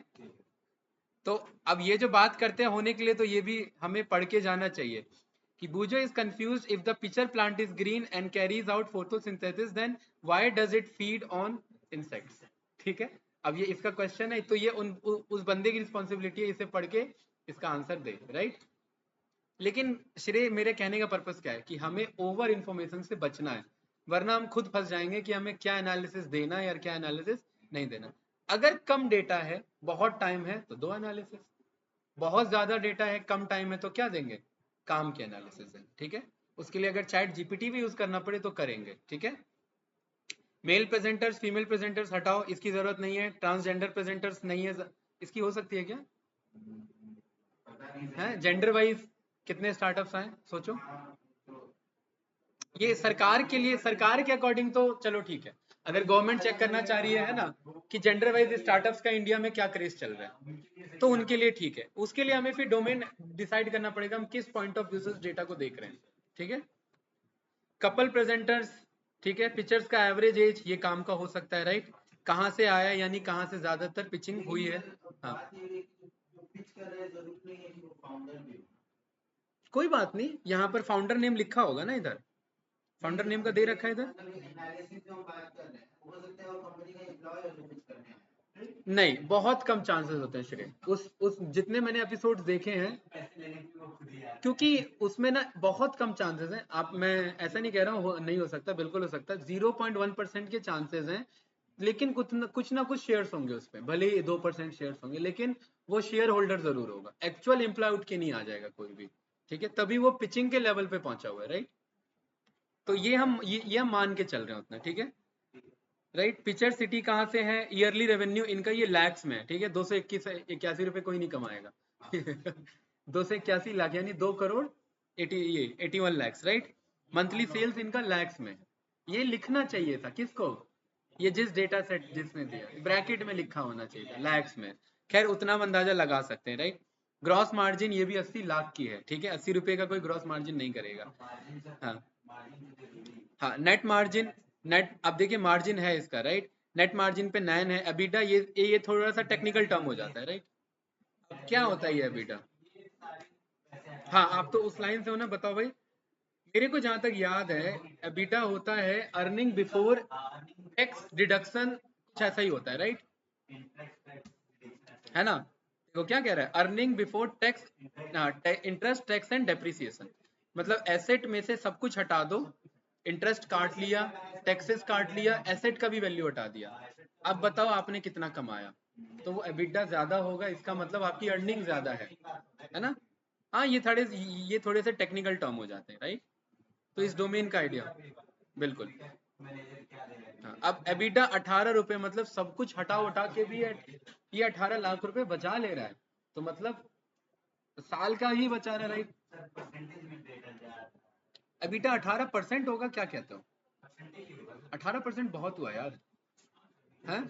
तो अब ये जो बात करते हैं, होने के लिए तो ये भी हमें पढ़ के जाना चाहिए कि बूझो is confuse if the pitcher plant is green and carries out photosynthesis then why does it feed on insects, ठीक है। अब ये इसका क्वेश्चन है, तो ये उस बंदे की रिस्पॉन्सिबिलिटी है इसे पढ़ के इसका आंसर दे, राइट। लेकिन श्रेय, मेरे कहने का पर्पस क्या है कि हमें ओवर इन्फॉर्मेशन से बचना है, वरना हम खुद फंस जाएंगे कि हमें क्या एनालिसिस देना है या क्या एनालिसिस नहीं देना। अगर कम डेटा है, बहुत टाइम है, तो दो एनालिसिस। बहुत ज्यादा डेटा है, कम टाइम है, तो क्या देंगे, काम के एनालिसिस है, ठीक है। उसके लिए अगर चैट जीपीटी भी यूज करना पड़े तो करेंगे, ठीक है। मेल प्रेजेंटर्स फीमेल प्रेजेंटर्स हटाओ, इसकी जरूरत नहीं है। ट्रांसजेंडर प्रेजेंटर्स नहीं है, इसकी हो सकती है क्या, है जेंडर वाइज कितने स्टार्टअप्स आए सोचो। ये सरकार के लिए, सरकार के अकॉर्डिंग तो चलो ठीक है। अगर गवर्नमेंट चेक करना चाह रही है ना, कि जेंडर वाइज स्टार्टअप्स का इंडिया में क्या क्रेज चल रहा है, तो उनके लिए ठीक है। उसके लिए हमें फिर डोमेन डिसाइड करना पड़ेगा, हम किस पॉइंट ऑफ व्यू से डेटा को देख रहे हैं, ठीक है। कपल प्रेजेंटर्स, ठीक है। पिक्चर्स का एवरेज एज, ये काम का हो सकता है, राइट। कहाँ से आया, यानी कहाँ से ज्यादातर पिचिंग हुई है। हाँ, कोई बात नहीं, यहाँ पर फाउंडर नेम लिखा होगा ना इधर, फाउंडर नेम का दे रखा है इधर। नहीं, बहुत कम चांसेस होते हैं श्रेय, उस जितने मैंने एपिसोड्स देखे हैं, क्योंकि उसमें ना बहुत कम चांसेस हैं। आप, मैं ऐसा नहीं कह रहा हूँ नहीं हो सकता, बिल्कुल हो सकता है, 0.1% के चांसेस हैं। लेकिन कुछ ना कुछ शेयर्स होंगे उसमें, भले ही 2% शेयर्स होंगे, लेकिन वो शेयर होल्डर जरूर होगा, एक्चुअल एम्प्लॉय उठ के नहीं आ जाएगा कोई भी, ठीक है। तभी वो पिचिंग के लेवल पे पहुंचा हुआ है, राइट। तो ये हम मान के चल रहे हैं उतना, ठीक है, राइट। पिक्चर सिटी कहाँ से है, ईयरली रेवेन्यू इनका ये लैक्स में है, ठीक है। 281 रुपए कोई नहीं कमाएगा। 281 लाख यानी 2 crore 81 lakhs, right. Monthly sales इनका लैक्स में। ये लिखना चाहिए था किसको, ये जिस डेटा सेट जिसने दिया, ब्रैकेट में लिखा होना चाहिए था लैक्स में। खैर, उतना हम अंदाजा लगा सकते हैं, राइट। ग्रॉस मार्जिन ये भी 80 लाख की है, ठीक है। 80 रुपए का कोई ग्रॉस मार्जिन नहीं करेगा। हाँ, हाँ, नेट मार्जिन, नेट, अब देखिए मार्जिन है इसका, राइट। नेट मार्जिन पे 9 है। एबिटा, ये थोड़ा सा टेक्निकल टर्म हो जाता है, राइट। अब क्या होता है ये एबिटा, हाँ, आप तो उस लाइन से हो ना, बताओ भाई। मेरे को जहां तक याद है, एबिटा होता है अर्निंग बिफोर टैक्स डिडक्शन, कुछ ऐसा ही होता है, राइट, है ना। देखो क्या कह रहा है, earning before tax, interest tax and depreciation, मतलब एसेट में से सब कुछ हटा दो, इंटरेस्ट काट लिया, टैक्सेस काट लिया, एसेट का भी वैल्यू हटा दिया। अब बताओ आपने कितना कमाया, तो वो एबिटा ज्यादा होगा, इसका मतलब आपकी अर्निंग ज्यादा है ना। हाँ, ये थोड़े से टेक्निकल टर्म हो जाते हैं, राइट। तो इस डोमेन का आइडिया, बिल्कुल। हाँ, अब एबिटा 18 रुपए, मतलब सब कुछ हटा उठा के भी ये 18 लाख रुपए बचा ले रहा है, तो मतलब साल का ही बचा रहा है, राइट। एबिटा 18% होगा, क्या कहते हो, 18% बहुत हुआ यार, है।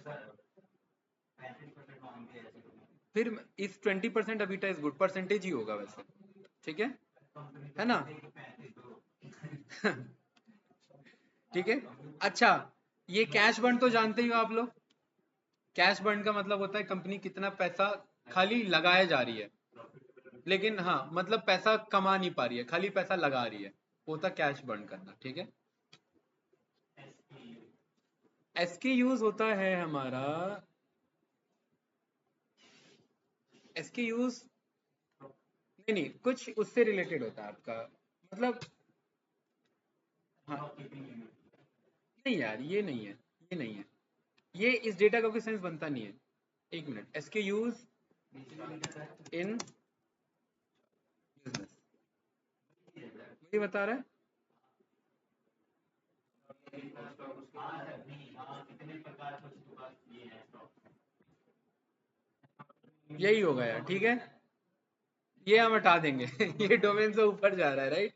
फिर इस 20% एबिटा इज गुड परसेंटेज ही होगा वैसे, ठीक है ना। ठीक है। अच्छा, ये कैश बर्न तो जानते ही हो आप लोग। कैश बर्न का मतलब होता है कंपनी कितना पैसा खाली लगाए जा रही है, लेकिन हाँ, मतलब पैसा कमा नहीं पा रही है, खाली पैसा लगा रही है, वो होता कैश बर्न करना, ठीक है। एसके यूज होता है हमारा, एसके यूज, नहीं नहीं, कुछ उससे रिलेटेड होता है आपका, मतलब हाँ नहीं यार, ये नहीं है, ये नहीं है, ये इस डेटा का कोई सेंस बनता नहीं है। एक मिनट, एसके यूज इन बिजनेस, मुझे बता रहा है। यही होगा यार, ठीक है, ये हम हटा देंगे ये डोमेन से ऊपर जा रहा है, राइट।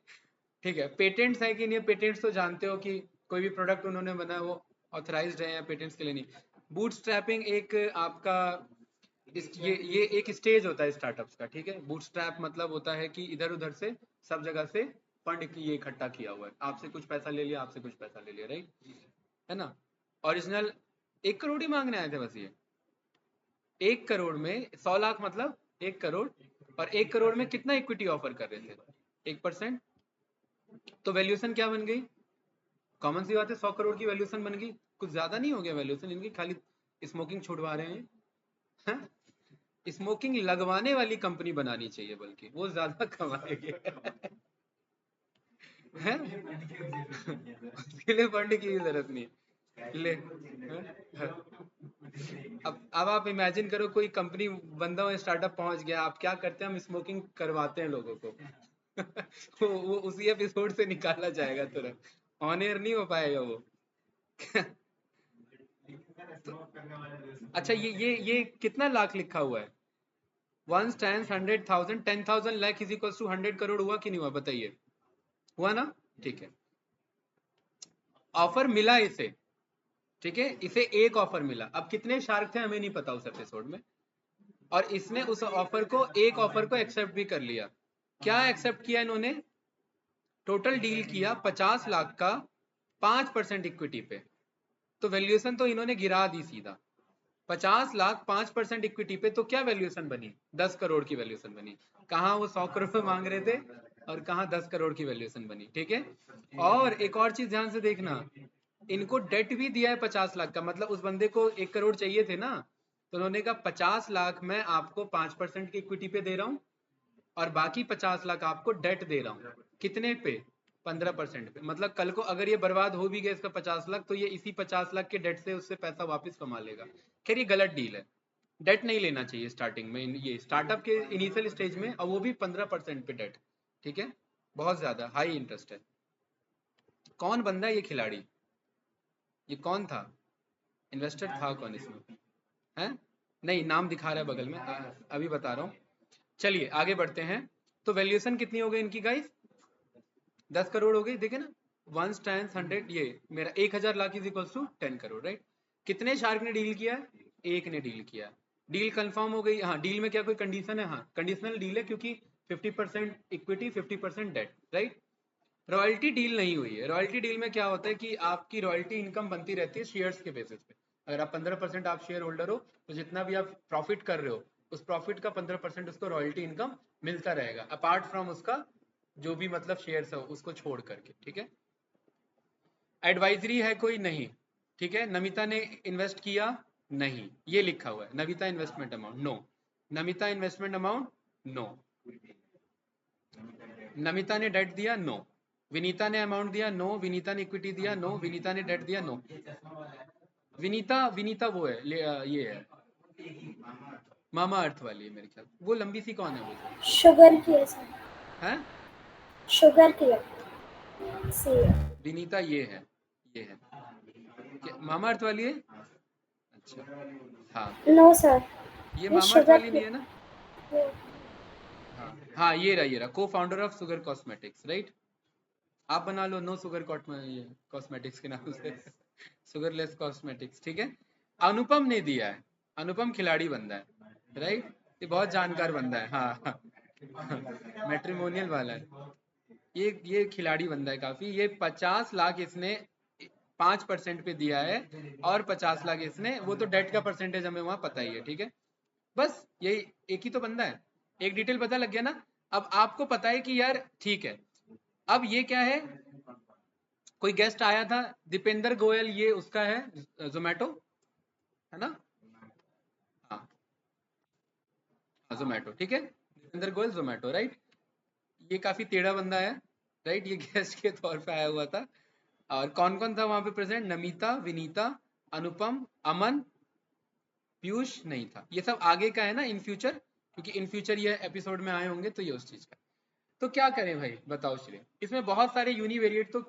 ठीक है, पेटेंट्स है कि नहीं, पेटेंट्स तो जानते हो कि कोई भी प्रोडक्ट उन्होंने बनाया वो ऑथराइज्ड है या पेटेंट्स के लिए नहीं। बूटस्ट्रैपिंग एक आपका ये एक स्टेज होता है स्टार्टअप्स का, ठीक है। बूटस्ट्रैप मतलब होता है कि इधर उधर से सब जगह से फंड की ये इकट्ठा किया हुआ है, आपसे कुछ पैसा ले लिया, आपसे कुछ पैसा ले लिया, राइट, है ना। ओरिजिनल 1 करोड़ ही मांगने आए थे बस ये, 1 करोड़ में 100 लाख मतलब 1 करोड़, और 1 करोड़ में कितना इक्विटी ऑफर कर रहे थे, 1%। तो वैल्यूएशन क्या बन गई, कॉमन सी बात है, 100 करोड़ की वैल्यूएशन बन गई। कुछ ज्यादा नहीं हो गया वैल्यूएशन इनकी, खाली स्मोकिंग छुड़वा रहे हैं, हाँ? स्मोकिंग लगवाने वाली कंपनी बनानी चाहिए, बल्कि वो ज्यादा कमाएगी हैं? उसके लिए फंड की जरूरत नहीं है। ले हाँ? अब आप इमेजिन करो, कोई कंपनी बंदा हो, स्टार्टअप पहुंच गया, आप क्या करते हैं, हम स्मोकिंग करवाते हैं लोगों को वो उसी एपिसोड से निकाला जाएगा तुरंत, ऑन एयर नहीं हो पाएगा वो तो, अच्छा ये कितना लाख लिखा हुआ है, 1 times 100,000, 10,000 lakh is equal to 100 crore, हुआ कि नहीं हुआ बताइए, हुआ ना। ठीक है, ऑफर मिला इसे, ठीक है, इसे एक ऑफर मिला, अब कितने शार्क थे हमें नहीं पता उस एपिसोड में, और इसने उस ऑफर को, एक ऑफर को एक्सेप्ट भी कर लिया। क्या एक्सेप्ट किया इन्होंने, टोटल डील किया 50 लाख का 5% इक्विटी पे, तो वैल्यूएशन तो इन्होंने गिरा दी सीधा। 50 लाख 5% इक्विटी पे, तो क्या वैल्यूएशन बनी, 10 करोड़ की वैल्यूएशन बनी। कहाँ वो 100 करोड़ पे मांग रहे थे, और कहाँ 10 करोड़ की वैल्यूएशन बनी, ठीक है। और एक और चीज ध्यान से देखना, इनको डेट भी दिया है 50 लाख का, मतलब उस बंदे को 1 करोड़ चाहिए थे ना, तो उन्होंने कहा 50 लाख मैं आपको 5% की इक्विटी पे दे रहा हूँ, और बाकी 50 लाख आपको डेट दे रहा हूँ, कितने पे, 15% पे। मतलब कल को अगर ये बर्बाद हो भी गया इसका 50 लाख, तो ये इसी 50 लाख के डेट से उससे पैसा वापस कमा लेगा। खैर ये गलत डील है, डेट नहीं लेना चाहिए स्टार्टिंग में, ये स्टार्टअप के इनिशियल स्टेज में, और वो भी 15% पे डेट, ठीक है, बहुत ज्यादा हाई इंटरेस्ट है। कौन बंदा है ये खिलाड़ी, ये कौन था, इन्वेस्टर था कौन इसमें, है, नहीं नाम दिखा रहा है बगल में, अभी बता रहा हूँ। चलिए आगे बढ़ते हैं। तो वैल्यूएशन कितनी हो गई इनकी गाइस, 10 करोड़ हो गई, देखे ना, 1 टाइम्स 100, ये मेरा 1,000 lakh is equal to 10 crore, right. कितने शार्क ने डील किया, एक ने डील किया, डील कंफर्म हो गई। हाँ, डील में क्या कोई कंडीशन है, हाँ कंडीशनल डील है, क्योंकि 50% equity 50% debt, right. Royalty deal नहीं हुई है, रॉयल्टी डील में क्या होता है कि आपकी रॉयल्टी इनकम बनती रहती है शेयर्स के बेसिस पे। अगर आप 15% आप शेयर होल्डर हो, तो जितना भी आप प्रॉफिट कर रहे हो, उस प्रॉफिट का 15% उसको रॉयल्टी इनकम मिलता रहेगा, अपार्ट फ्रॉम उसका जो भी मतलब शेयर्स है उसको छोड़ करके, ठीक है। एडवाइजरी है कोई, नहीं, ठीक है। नमिता ने इन्वेस्ट किया, नहीं, ये लिखा हुआ है Namita investment amount, no. Namita investment amount, no. Namita ने डेट दिया, नो। विनीता ने अमाउंट दिया, नो। विनीता ने इक्विटी दिया, नो। विनीता ने डेट दिया, नो। विनीता विनीता वो है, ये है मामा अर्थ वाली है मेरे ख्याल, वो लंबी सी कौन है वो जो शुगर की है सर, है, शुगर की है, सी है। विनीता ये है मामा अर्थ वाली है, अच्छा, हाँ, नो सर, ये ये मामा अर्थ शुगर वाली की नहीं है ना, है। हाँ हाँ, ये रहा को founder of sugar cosmetics, right. आप बना लो नो शुगर कॉस्मेटिक्स के नाम से शुगरलेस कॉस्मेटिक्स, ठीक है। अनुपम ने दिया है, अनुपम खिलाड़ी बंदा है, राइट, ये बहुत जानकार बंदा है, हाँ मैट्रिमोनियल वाला है, ये खिलाड़ी बंदा है काफी। ये 50 लाख इसने 5% पे दिया है, और 50 लाख इसने, वो तो डेट का परसेंटेज हमें वहां पता ही है, ठीक है। बस यही एक ही तो बंदा है, एक डिटेल पता लग गया ना। अब आपको पता है कि यार ठीक है, अब ये क्या है, कोई गेस्ट आया था, दीपेंद्र गोयल, ये उसका है जोमेटो, है ना, हाँ जोमेटो, ठीक है, दीपेंद्र गोयल जोमेटो, राइट। ये काफी टेढ़ा बंदा है, राइट, ये गेस्ट के तौर पे आया हुआ था, और कौन कौन था वहां पे प्रेजेंट? नमिता, विनीता, अनुपम, अमन, पीयूष नहीं था। ये सब आगे का है ना, इन फ्यूचर, क्योंकि इन फ्यूचर ये एपिसोड में आए होंगे, तो ये उस चीज का। तो क्या करें भाई, बताओ श्रेय? इसमें बहुत सारे यूनिवेरिएट तो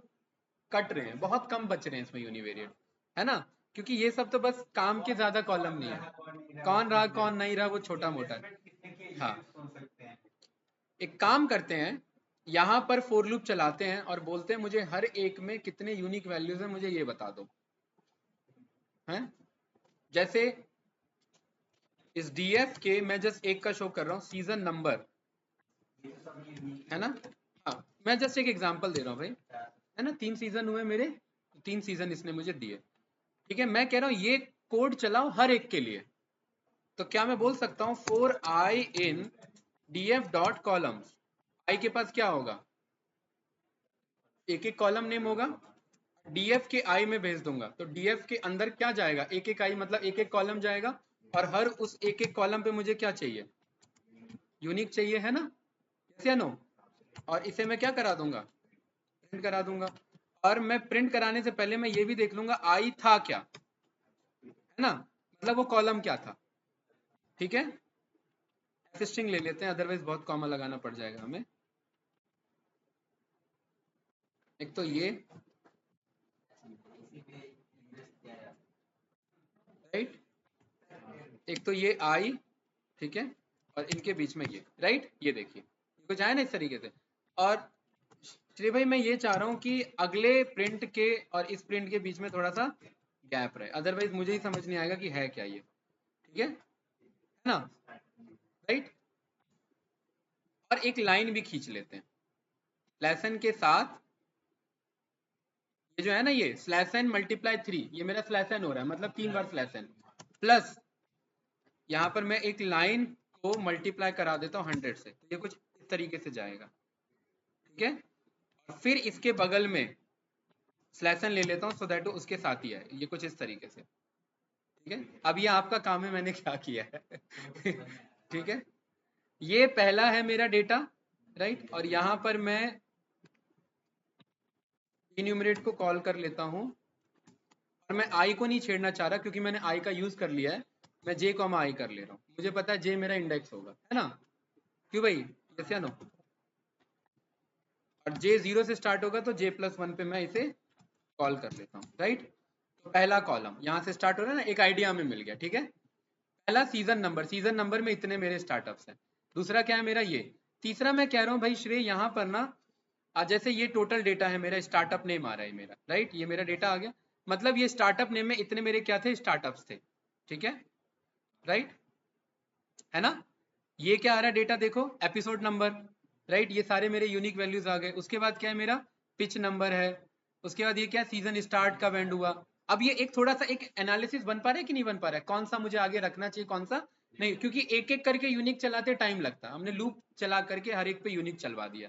कट रहे हैं, बहुत कम बच रहे हैं इसमें यूनिवेरिएट, है ना? क्योंकि ये सब तो बस काम के ज्यादा कॉलम नहीं है, कौन रहा कौन नहीं रहा वो छोटा मोटा है। हाँ, एक काम करते हैं, यहाँ पर फोर लूप चलाते हैं और बोलते हैं मुझे हर एक में कितने यूनिक वैल्यूज है मुझे ये बता दो, हैं? जैसे इस डीएफ के मैं जस्ट एक का शो कर रहा हूँ, सीजन नंबर, है ना? हाँ, मैं जस्ट एक एग्जांपल दे रहा हूँ भाई, है ना? 3 सीजन हुए मेरे, 3 सीजन इसने मुझे दिए, ठीक है? मैं कह रहा हूँ ये कोड चलाओ हर एक के लिए, तो क्या मैं बोल सकता हूँ for I in df dot columns, I के पास क्या होगा? एक एक कॉलम नेम होगा, df के आई में भेज दूंगा, तो df के अंदर क्या जाएगा? एक एक आई, मतलब एक एक कॉलम जाएगा, और हर उस एक एक कॉलम पे मुझे क्या चाहिए? यूनिक चाहिए, है ना? यस या नो? और इसे मैं क्या करा दूंगा? प्रिंट करा दूंगा। और मैं प्रिंट कराने से पहले मैं ये भी देख लूंगा आई था क्या, है ना? मतलब वो कॉलम क्या था, ठीक है? स्ट्रिंग ले लेते हैं, अदरवाइज बहुत कॉमा लगाना पड़ जाएगा हमें। एक तो ये, राइट, एक तो ये आई, ठीक है, और इनके बीच में ये, राइट, ये देखिए कुछ आया ना इस तरीके से। और श्री भाई मैं ये चाह रहा हूँ कि अगले प्रिंट के और इस प्रिंट के बीच में थोड़ा सा गैप रहे, अदरवाइज मुझे ही समझ नहीं आएगा कि है क्या ये, ठीक है ना? राइट, और एक लाइन भी खींच लेते हैं स्लैशन के साथ, ये जो है ना, ये स्लैश एन मल्टीप्लाई 3, ये मेरा स्लैश एन हो रहा है, मतलब 3 बार स्लैश एन, प्लस यहाँ पर मैं एक लाइन को मल्टीप्लाई करा देता हूँ 100 से, तो ये कुछ इस तरीके से जाएगा, ठीक है? और फिर इसके बगल में स्लैश एन ले लेता हूँ, सो दैट उसके साथ ही है, ये कुछ इस तरीके से, ठीक है? अब ये आपका काम है मैंने क्या किया है ठीक है, ये पहला है मेरा डेटा, राइट, और यहाँ पर मैं इन्यूमरेट को कॉल कर लेता हूँ, और मैं आई को नहीं छेड़ना चाह रहा क्योंकि मैंने आई का यूज कर लिया है, मैं जे कॉमा आई कर ले रहा हूँ, मुझे पता है जे मेरा इंडेक्स होगा, है ना? क्यों भाई, यस या नो? और जे 0 से स्टार्ट होगा तो जे प्लस 1 पे मैं इसे कॉल कर लेता हूँ, राइट? तो पहला कॉलम यहाँ से स्टार्ट हो रहा है ना, एक आइडिया हमें मिल गया, ठीक है? पहला सीजन नंबर, सीजन नंबर में इतने मेरे स्टार्टअप्स हैं। दूसरा क्या है मेरा ये। तीसरा मैं कह रहा हूँ भाई श्रेय, यहाँ पर ना जैसे ये टोटल डेटा है मेरा, स्टार्टअप नेम आ रहा है मेरा, राइट, ये मेरा डेटा आ गया, मतलब ये स्टार्टअप नेम में इतने मेरे क्या थे? स्टार्टअप्स थे, ठीक है, राइट, है ना? ये क्या आ रहा है डेटा, देखो, एपिसोड नंबर, राइट, ये सारे मेरे यूनिक वैल्यूज आ गए। उसके बाद क्या है मेरा? पिच नंबर है। उसके बाद ये क्या? सीजन स्टार्ट का एंड हुआ। अब ये एक थोड़ा सा एक एनालिसिस बन पा रहा है कि नहीं बन पा रहा है, कौन सा मुझे आगे रखना चाहिए, कौन सा नहीं, क्योंकि एक एक करके यूनिक चलाते टाइम लगता, हमने लूप चला करके हर एक पे यूनिक चलवा दिया,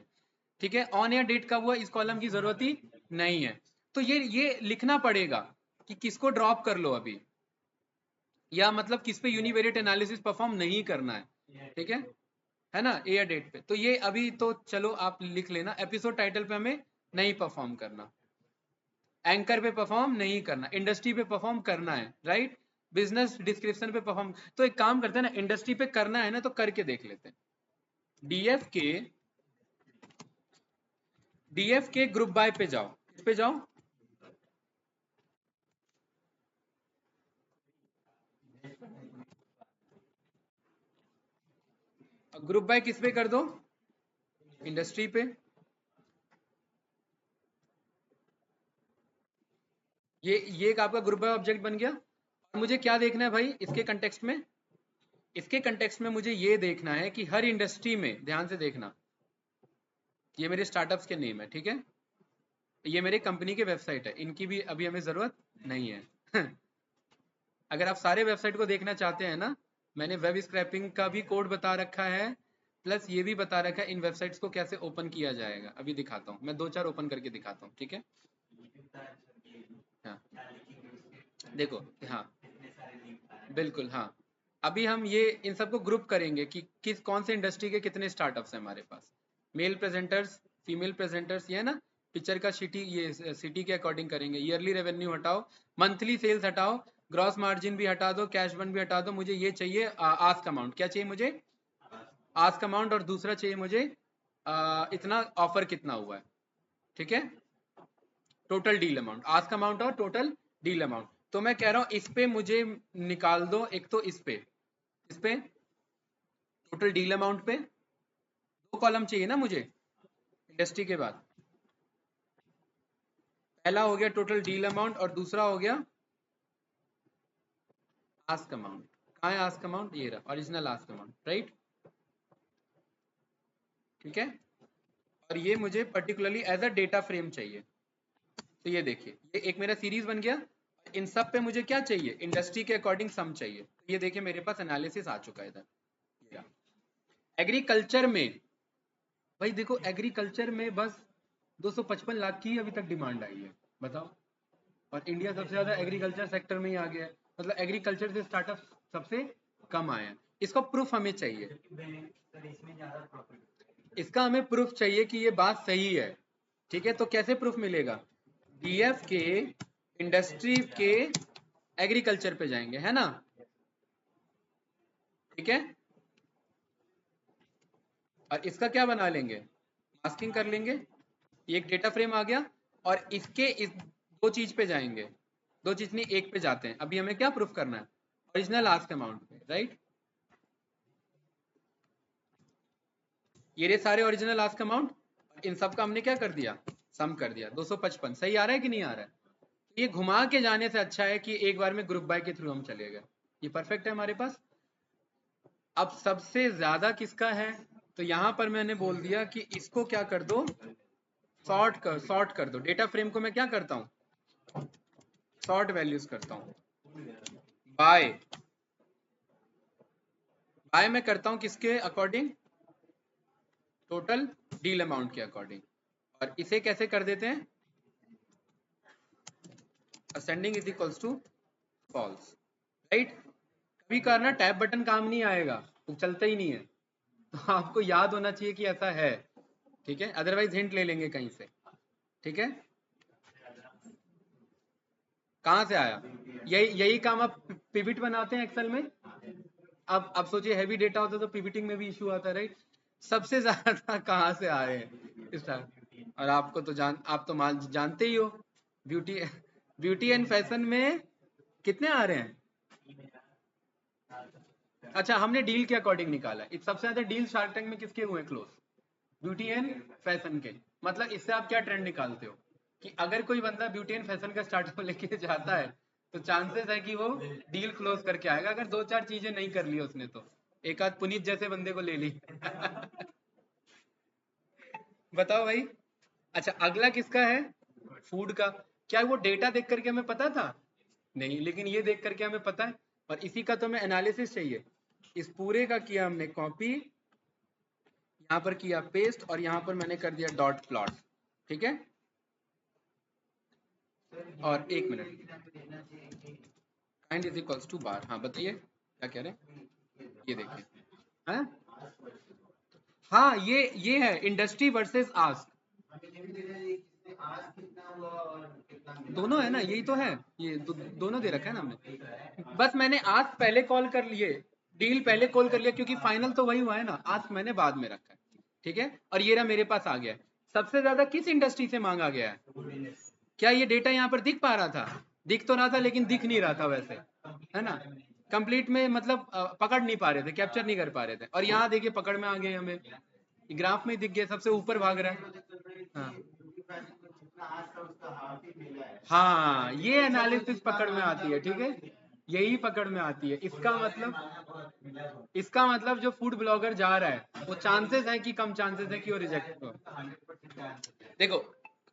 ठीक है? ऑन एयर डेट कब हुआ, इस कॉलम की जरूरत ही नहीं है, तो ये लिखना पड़ेगा कि किसको ड्रॉप कर लो अभी, या मतलब किस पे यूनिवेरिएट एनालिसिस परफॉर्म नहीं करना है, ठीक है ना? एयर डेट पे, तो ये अभी तो चलो आप लिख लेना, एपिसोड टाइटल पे हमें नहीं परफॉर्म करना, एंकर पे परफॉर्म नहीं करना, इंडस्ट्री पे परफॉर्म करना है, राइट, बिजनेस डिस्क्रिप्शन पे परफॉर्म। तो एक काम करते हैं ना, इंडस्ट्री पे करना है ना, तो करके देख लेते हैं। डीएफ के ग्रुप बाय पे जाओ, इस पे जाओ, ग्रुप बाय किस पे कर दो? इंडस्ट्री पे। ये एक आपका ग्रुप बाय ऑब्जेक्ट बन गया। और मुझे क्या देखना है भाई इसके कंटेक्स्ट में? इसके कंटेक्स्ट में मुझे ये देखना है कि हर इंडस्ट्री में, ध्यान से देखना, ये मेरे स्टार्टअप्स के नेम है, ठीक है? ये मेरे कंपनी के वेबसाइट है, इनकी भी अभी हमें जरूरत नहीं है अगर आप सारे वेबसाइट को देखना चाहते हैं ना, मैंने वेब स्क्रैपिंग का भी कोड बता रखा है, प्लस ये भी बता रखा है इन वेबसाइट्स को कैसे ओपन किया जाएगा। अभी दिखाता हूँ, मैं 2-4 ओपन करके दिखाता हूँ, ठीक है? हाँ, देखो, हाँ, बिल्कुल, हाँ। अभी हम ये इन सबको ग्रुप करेंगे कि कौन से इंडस्ट्री के कितने स्टार्टअप्स हैं हमारे पास, मेल प्रेजेंटर्स, फीमेल प्रेजेंटर्स, ये है ना, पिक्चर का सिटी, ये सिटी के अकॉर्डिंग करेंगे। ईयरली रेवेन्यू हटाओ, मंथली सेल्स हटाओ, ग्रॉस मार्जिन भी हटा दो, कैश बर्न भी हटा दो। मुझे ये चाहिए आस्क अमाउंट। क्या चाहिए मुझे? Ask amount. और दूसरा चाहिए मुझे इतना ऑफर कितना हुआ है, ठीक है, total deal amount. Ask amount और टोटल डील अमाउंट। तो मैं कह रहा हूं इस पे मुझे निकाल दो, एक तो इस पे टोटल डील अमाउंट पे 2 कॉलम चाहिए ना मुझे इंडस्ट्री के बाद। पहला हो गया टोटल डील अमाउंट और दूसरा हो गया आस्क अमाउंट। कहाँ है आस्क अमाउंट? ये रहा ओरिजिनल आस्क अमाउंट, राइट, ठीक है। और ये मुझे particularly as a data frame चाहिए। तो ये देखिए, ये एक मेरा सीरीज बन गया। इन सब पे मुझे क्या चाहिए? इंडस्ट्री के अकॉर्डिंग सम चाहिए। तो ये देखिए मेरे पास एनालिसिस आ चुका है इधर। एग्रीकल्चर में भाई देखो, एग्रीकल्चर में बस 255 लाख की अभी तक डिमांड आई है, बताओ। और इंडिया सबसे ज्यादा एग्रीकल्चर सेक्टर में ही आ गया है, मतलब एग्रीकल्चर से स्टार्टअप सबसे कम आए हैं। इसका प्रूफ हमें चाहिए, इसका हमें प्रूफ चाहिए कि ये बात सही है, ठीक है। तो कैसे प्रूफ मिलेगा? डीएफ के इंडस्ट्री के एग्रीकल्चर पे जाएंगे, है ना, ठीक है। और इसका क्या बना लेंगे? मास्किंग कर लेंगे। ये एक डेटा फ्रेम आ गया। और इसके इस दो चीज पे जाएंगे, दो चीज नहीं एक पे जाते हैं। अभी हमें क्या प्रूफ करना है? ओरिजिनल आस्क अमाउंट पे, राइट। ये रे सारे ओरिजिनल आस्क अमाउंट, इन सब का हमने क्या कर दिया? सम कर दिया। 255 सही आ रहा है कि नहीं आ रहा है? ये घुमा के जाने से अच्छा है कि एक बार में ग्रुप बाय के थ्रू हम चले गए। ये परफेक्ट है हमारे पास। अब सबसे ज्यादा किसका है? तो यहां पर मैंने बोल दिया कि इसको क्या कर दो, सॉर्ट कर दो। डेटा फ्रेम को मैं क्या करता हूं? सॉर्ट वैल्यूज करता हूं। बाय बाय मैं करता हूं किसके अकॉर्डिंग? टोटल डील अमाउंट के अकॉर्डिंग। और इसे कैसे कर देते हैं? Ascending is equals to false, right. कभी कभार ना टैब बटन काम नहीं आएगा, तो चलता ही नहीं है। तो आपको याद होना चाहिए कि ऐसा है, ठीक है। अदरवाइज हिंट ले लेंगे कहीं से, ठीक है। कहाँ से आया? यही यही काम आप पिविट बनाते हैं एक्सेल में। अब सोचिए हैवी डेटा होता तो पिविटिंग में भी इशू आता है, राइट। सबसे ज्यादा कहाँ से आ रहे हैं स्टार? और आपको तो आप तो जानते ही हो, ब्यूटी ब्यूटी एंड फैशन में कितने आ रहे हैं? अच्छा, हमने डील के अकॉर्डिंग निकाला है। सबसे ज्यादा डील शार्क टैंक में किसके हुए क्लोज? ब्यूटी एंड फैशन के। मतलब इससे आप क्या ट्रेंड निकालते हो कि अगर कोई बंदा ब्यूटी एंड फैशन का स्टार्टअप लेके जाता है तो चांसेस है कि वो डील क्लोज करके आएगा। अगर दो चार चीजें नहीं कर ली उसने तो एक आध पुनीत जैसे बंदे को ले ली। बताओ भाई। अच्छा, अगला किसका है? फूड का। क्या वो डेटा देख करके हमें पता था? नहीं, लेकिन ये देख करके हमें पता है। और इसी का तो हमें एनालिसिस चाहिए। इस पूरे का किया हमने कॉपी, यहाँ पर किया पेस्ट, और यहाँ पर मैंने कर दिया डॉट प्लॉट, ठीक है। और एक minute, kind is equals to bar. हाँ बताइए क्या कह रहे हैं? ये देखिए, हाँ हाँ, ये है इंडस्ट्री वर्सेस आस्क। दोनों है ना, यही तो है। ये दोनों दे रखा है ना हमने। बस मैंने आस्क पहले कॉल कर लिए, डील पहले कॉल कर लिया, क्योंकि फाइनल तो वही हुआ है ना। आस्क मैंने बाद में रखा है, ठीक है। और ये रहा मेरे पास आ गया है। सबसे ज्यादा किस इंडस्ट्री से मांगा गया है? क्या ये डेटा यहाँ पर दिख पा रहा था? दिख तो रहा था लेकिन दिख नहीं रहा था वैसे, है ना। कंप्लीट में मतलब पकड़ नहीं पा रहे थे, कैप्चर नहीं कर पा रहे थे। और यहाँ देखिए पकड़ में आ गए हमें, ग्राफ में दिख गया, सबसे ऊपर भाग रहा है। हाँ हाँ, ये एनालिसिस पकड़ में आती है, ठीक है। यही पकड़ में आती है। इसका मतलब जो फूड ब्लॉगर जा रहा है वो चांसेस है कि कम चांसेस है कि वो रिजेक्ट हो। देखो,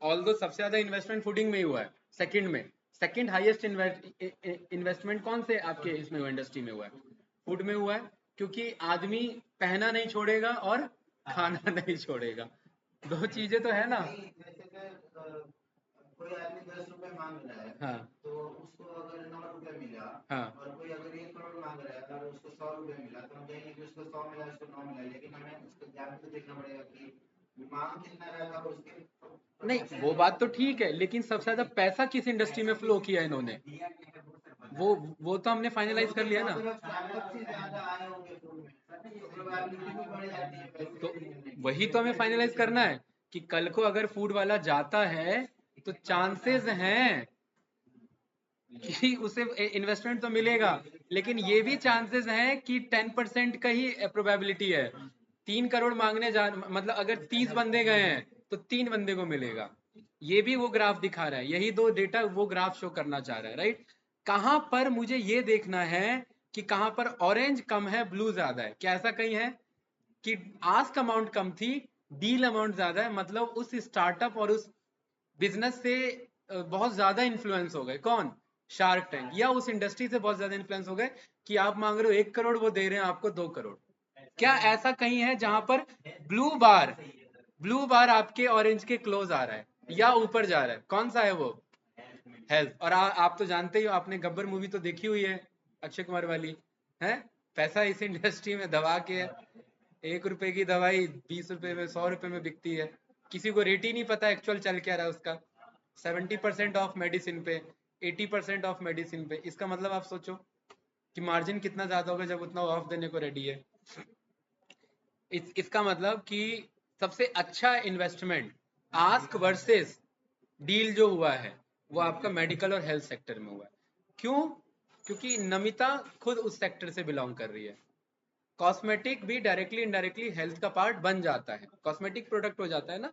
ऑल दो सबसे ज्यादा इन्वेस्टमेंट फूडिंग में ही हुआ है, सेकंड में। सेकंड हाईएस्ट इन्वेस्टमेंट कौन से आपके इसमें हुआ, इंडस्ट्री में हुआ है? फूड में हुआ है। क्योंकि आदमी पहना नहीं छोड़ेगा और खाना नहीं छोड़ेगा, दो चीजें तो है ना। कोई आदमी 10 रुपए मांग रहा है, हाँ, तो उसको अगर 9 रुपए मिला, हाँ, और कोई अगर 1 करोड़ मांग रहा है और उसको 100 रुपए मिला, तो हम कहेंगे कि उसको 100 मिला, उसको 9 मिला। लेकिन हमें उसको ध्यान से देखना पड़ेगा कि नहीं वो बात तो ठीक है, लेकिन सबसे ज्यादा पैसा किस इंडस्ट्री में फ्लो किया इन्होंने, वो वो तो हमने फाइनलाइज कर लिया ना। तो वही तो हमें फाइनलाइज करना है कि कल को अगर फूड वाला जाता है तो चांसेस हैं कि उसे इन्वेस्टमेंट तो मिलेगा, लेकिन ये भी चांसेस हैं कि 10% का ही प्रोबेबिलिटी है। 3 करोड़ मांगने जा मतलब अगर 30 बंदे गए हैं तो 3 बंदे को मिलेगा। ये भी वो ग्राफ दिखा रहा है, यही दो डेटा वो ग्राफ शो करना चाह रहा है, राइट। कहां पर मुझे ये देखना है कि कहां पर ऑरेंज कम है ब्लू ज्यादा है, क्या ऐसा कहीं है कि आस्क अमाउंट कम थी डील अमाउंट ज्यादा है, मतलब उस स्टार्टअप और उस बिजनेस से बहुत ज्यादा इन्फ्लुएंस हो गए कौन, शार्क टैंक, या उस इंडस्ट्री से बहुत ज्यादा इन्फ्लुएंस हो गए कि आप मांग रहे हो 1 करोड़, वो दे रहे हैं आपको 2 करोड़। क्या ऐसा कहीं है जहां पर ब्लू बार आपके ऑरेंज के क्लोज आ रहा है या ऊपर जा रहा है, कौन सा है वो, हेल्थ। और आप तो जानते ही हो, आपने गब्बर मूवी तो देखी हुई है, अक्षय कुमार वाली है। पैसा इस इंडस्ट्री में दबा के है, 1 रुपए की दवाई 20 रुपए में 100 रुपए में बिकती है, किसी को रेट ही नहीं पता एक्चुअल चल क्या रहा है उसका। 70% ऑफ मेडिसिन पे, 80% ऑफ मेडिसिन पे, इसका मतलब आप सोचो कि मार्जिन कितना ज्यादा होगा जब उतना ऑफ देने को रेडी है। इसका मतलब कि सबसे अच्छा इन्वेस्टमेंट आस्क वर्सेस डील जो हुआ है वो आपका मेडिकल और हेल्थ सेक्टर में हुआ है। क्यों? क्योंकि नमिता खुद उस सेक्टर से बिलोंग कर रही है। कॉस्मेटिक भी डायरेक्टली इनडायरेक्टली हेल्थ का पार्ट बन जाता है, कॉस्मेटिक प्रोडक्ट हो जाता है ना,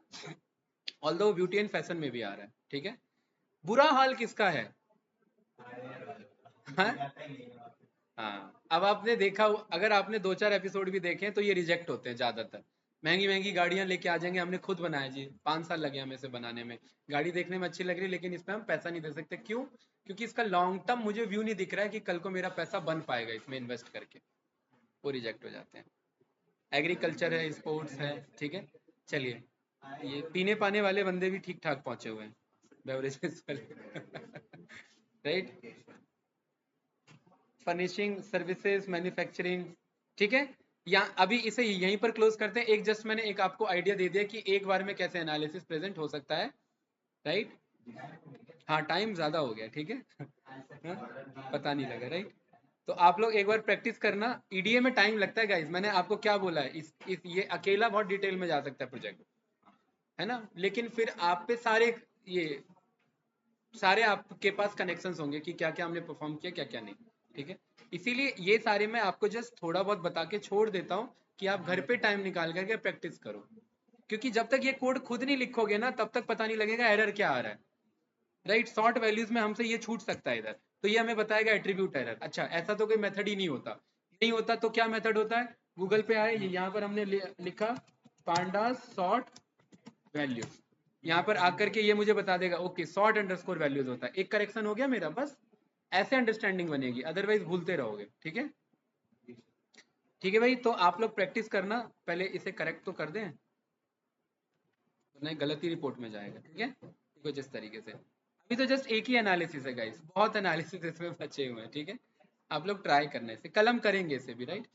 ऑल्दो ब्यूटी एंड फैशन में भी आ रहा है, ठीक है। बुरा हाल किसका है? हाँ? हाँ, अब आपने देखा अगर आपने 2-4 एपिसोड भी देखे हैं तो ये रिजेक्ट होते हैं ज्यादातर। महंगी महंगी गाड़ियां लेके आ जाएंगे, हमने खुद बनाया जी, 5 साल लगे हमें इसे बनाने में। गाड़ी देखने में अच्छी लग रही है लेकिन इसमें हम पैसा नहीं दे सकते, क्यों? क्योंकि इसका लॉन्ग टर्म मुझे व्यू नहीं दिख रहा है कि कल को मेरा पैसा बन पाएगा इसमें इन्वेस्ट करके, वो रिजेक्ट हो जाते हैं। एग्रीकल्चर है, स्पोर्ट्स है, ठीक है। चलिए, ये पीने पाने वाले बंदे भी ठीक ठाक पहुंचे हुए हैं, बेवरेजेस वाले राइट। फर्निशिंग सर्विसेज मैन्युफैक्चरिंग, ठीक है। या अभी इसे यहीं पर क्लोज करते हैं। एक जस्ट मैंने एक आपको आइडिया दे दिया कि एक बार में कैसे एनालिसिस प्रेजेंट हो सकता है, राइट। हाँ, टाइम ज्यादा हो गया, ठीक है। हाँ, पता नहीं लगा, राइट। तो आप लोग एक बार प्रैक्टिस करना, ईडीए में टाइम लगता है गाइस, मैंने आपको क्या बोला है, इस ये अकेला बहुत डिटेल में जा सकता है प्रोजेक्ट, है ना, लेकिन फिर आप पे ये सारे आपके पास कनेक्शंस होंगे कि क्या क्या हमने परफॉर्म किया क्या क्या नहीं, ठीक है। इसीलिए ये सारे मैं आपको जस्ट थोड़ा बहुत बता के छोड़ देता हूँ कि आप घर पे टाइम निकाल करके प्रैक्टिस करो, क्योंकि जब तक ये कोड खुद नहीं लिखोगे ना तब तक पता नहीं लगेगा एरर क्या आ रहा है, राइट। शॉर्ट वैल्यूज में हमसे ये छूट सकता है इधर, तो ये हमें बताएगा एट्रीब्यूट एरर। अच्छा, ऐसा तो कोई मेथड ही नहीं होता, नहीं होता तो क्या मेथड होता है, गूगल पे आए, यहाँ पर हमने लिखा पांडा शॉर्ट वैल्यूज, यहाँ पर आकर के ये मुझे बता देगा ओके शॉर्ट अंडरस्कोर वैल्यूज होता है, एक करेक्शन हो गया मेरा, बस ऐसे अंडरस्टैंडिंग बनेगी, अदरवाइज भूलते रहोगे, ठीक है। ठीक है भाई, तो आप लोग प्रैक्टिस करना, पहले इसे करेक्ट तो कर दें, नहीं गलती रिपोर्ट में जाएगा, ठीक है। कुछ इस तरीके से, अभी तो जस्ट एक ही एनालिसिस है गाइस, बहुत एनालिसिस इसमें बचे हुए हैं, ठीक है। आप लोग ट्राई करना, इसे कल हम करेंगे इसे भी, राइट।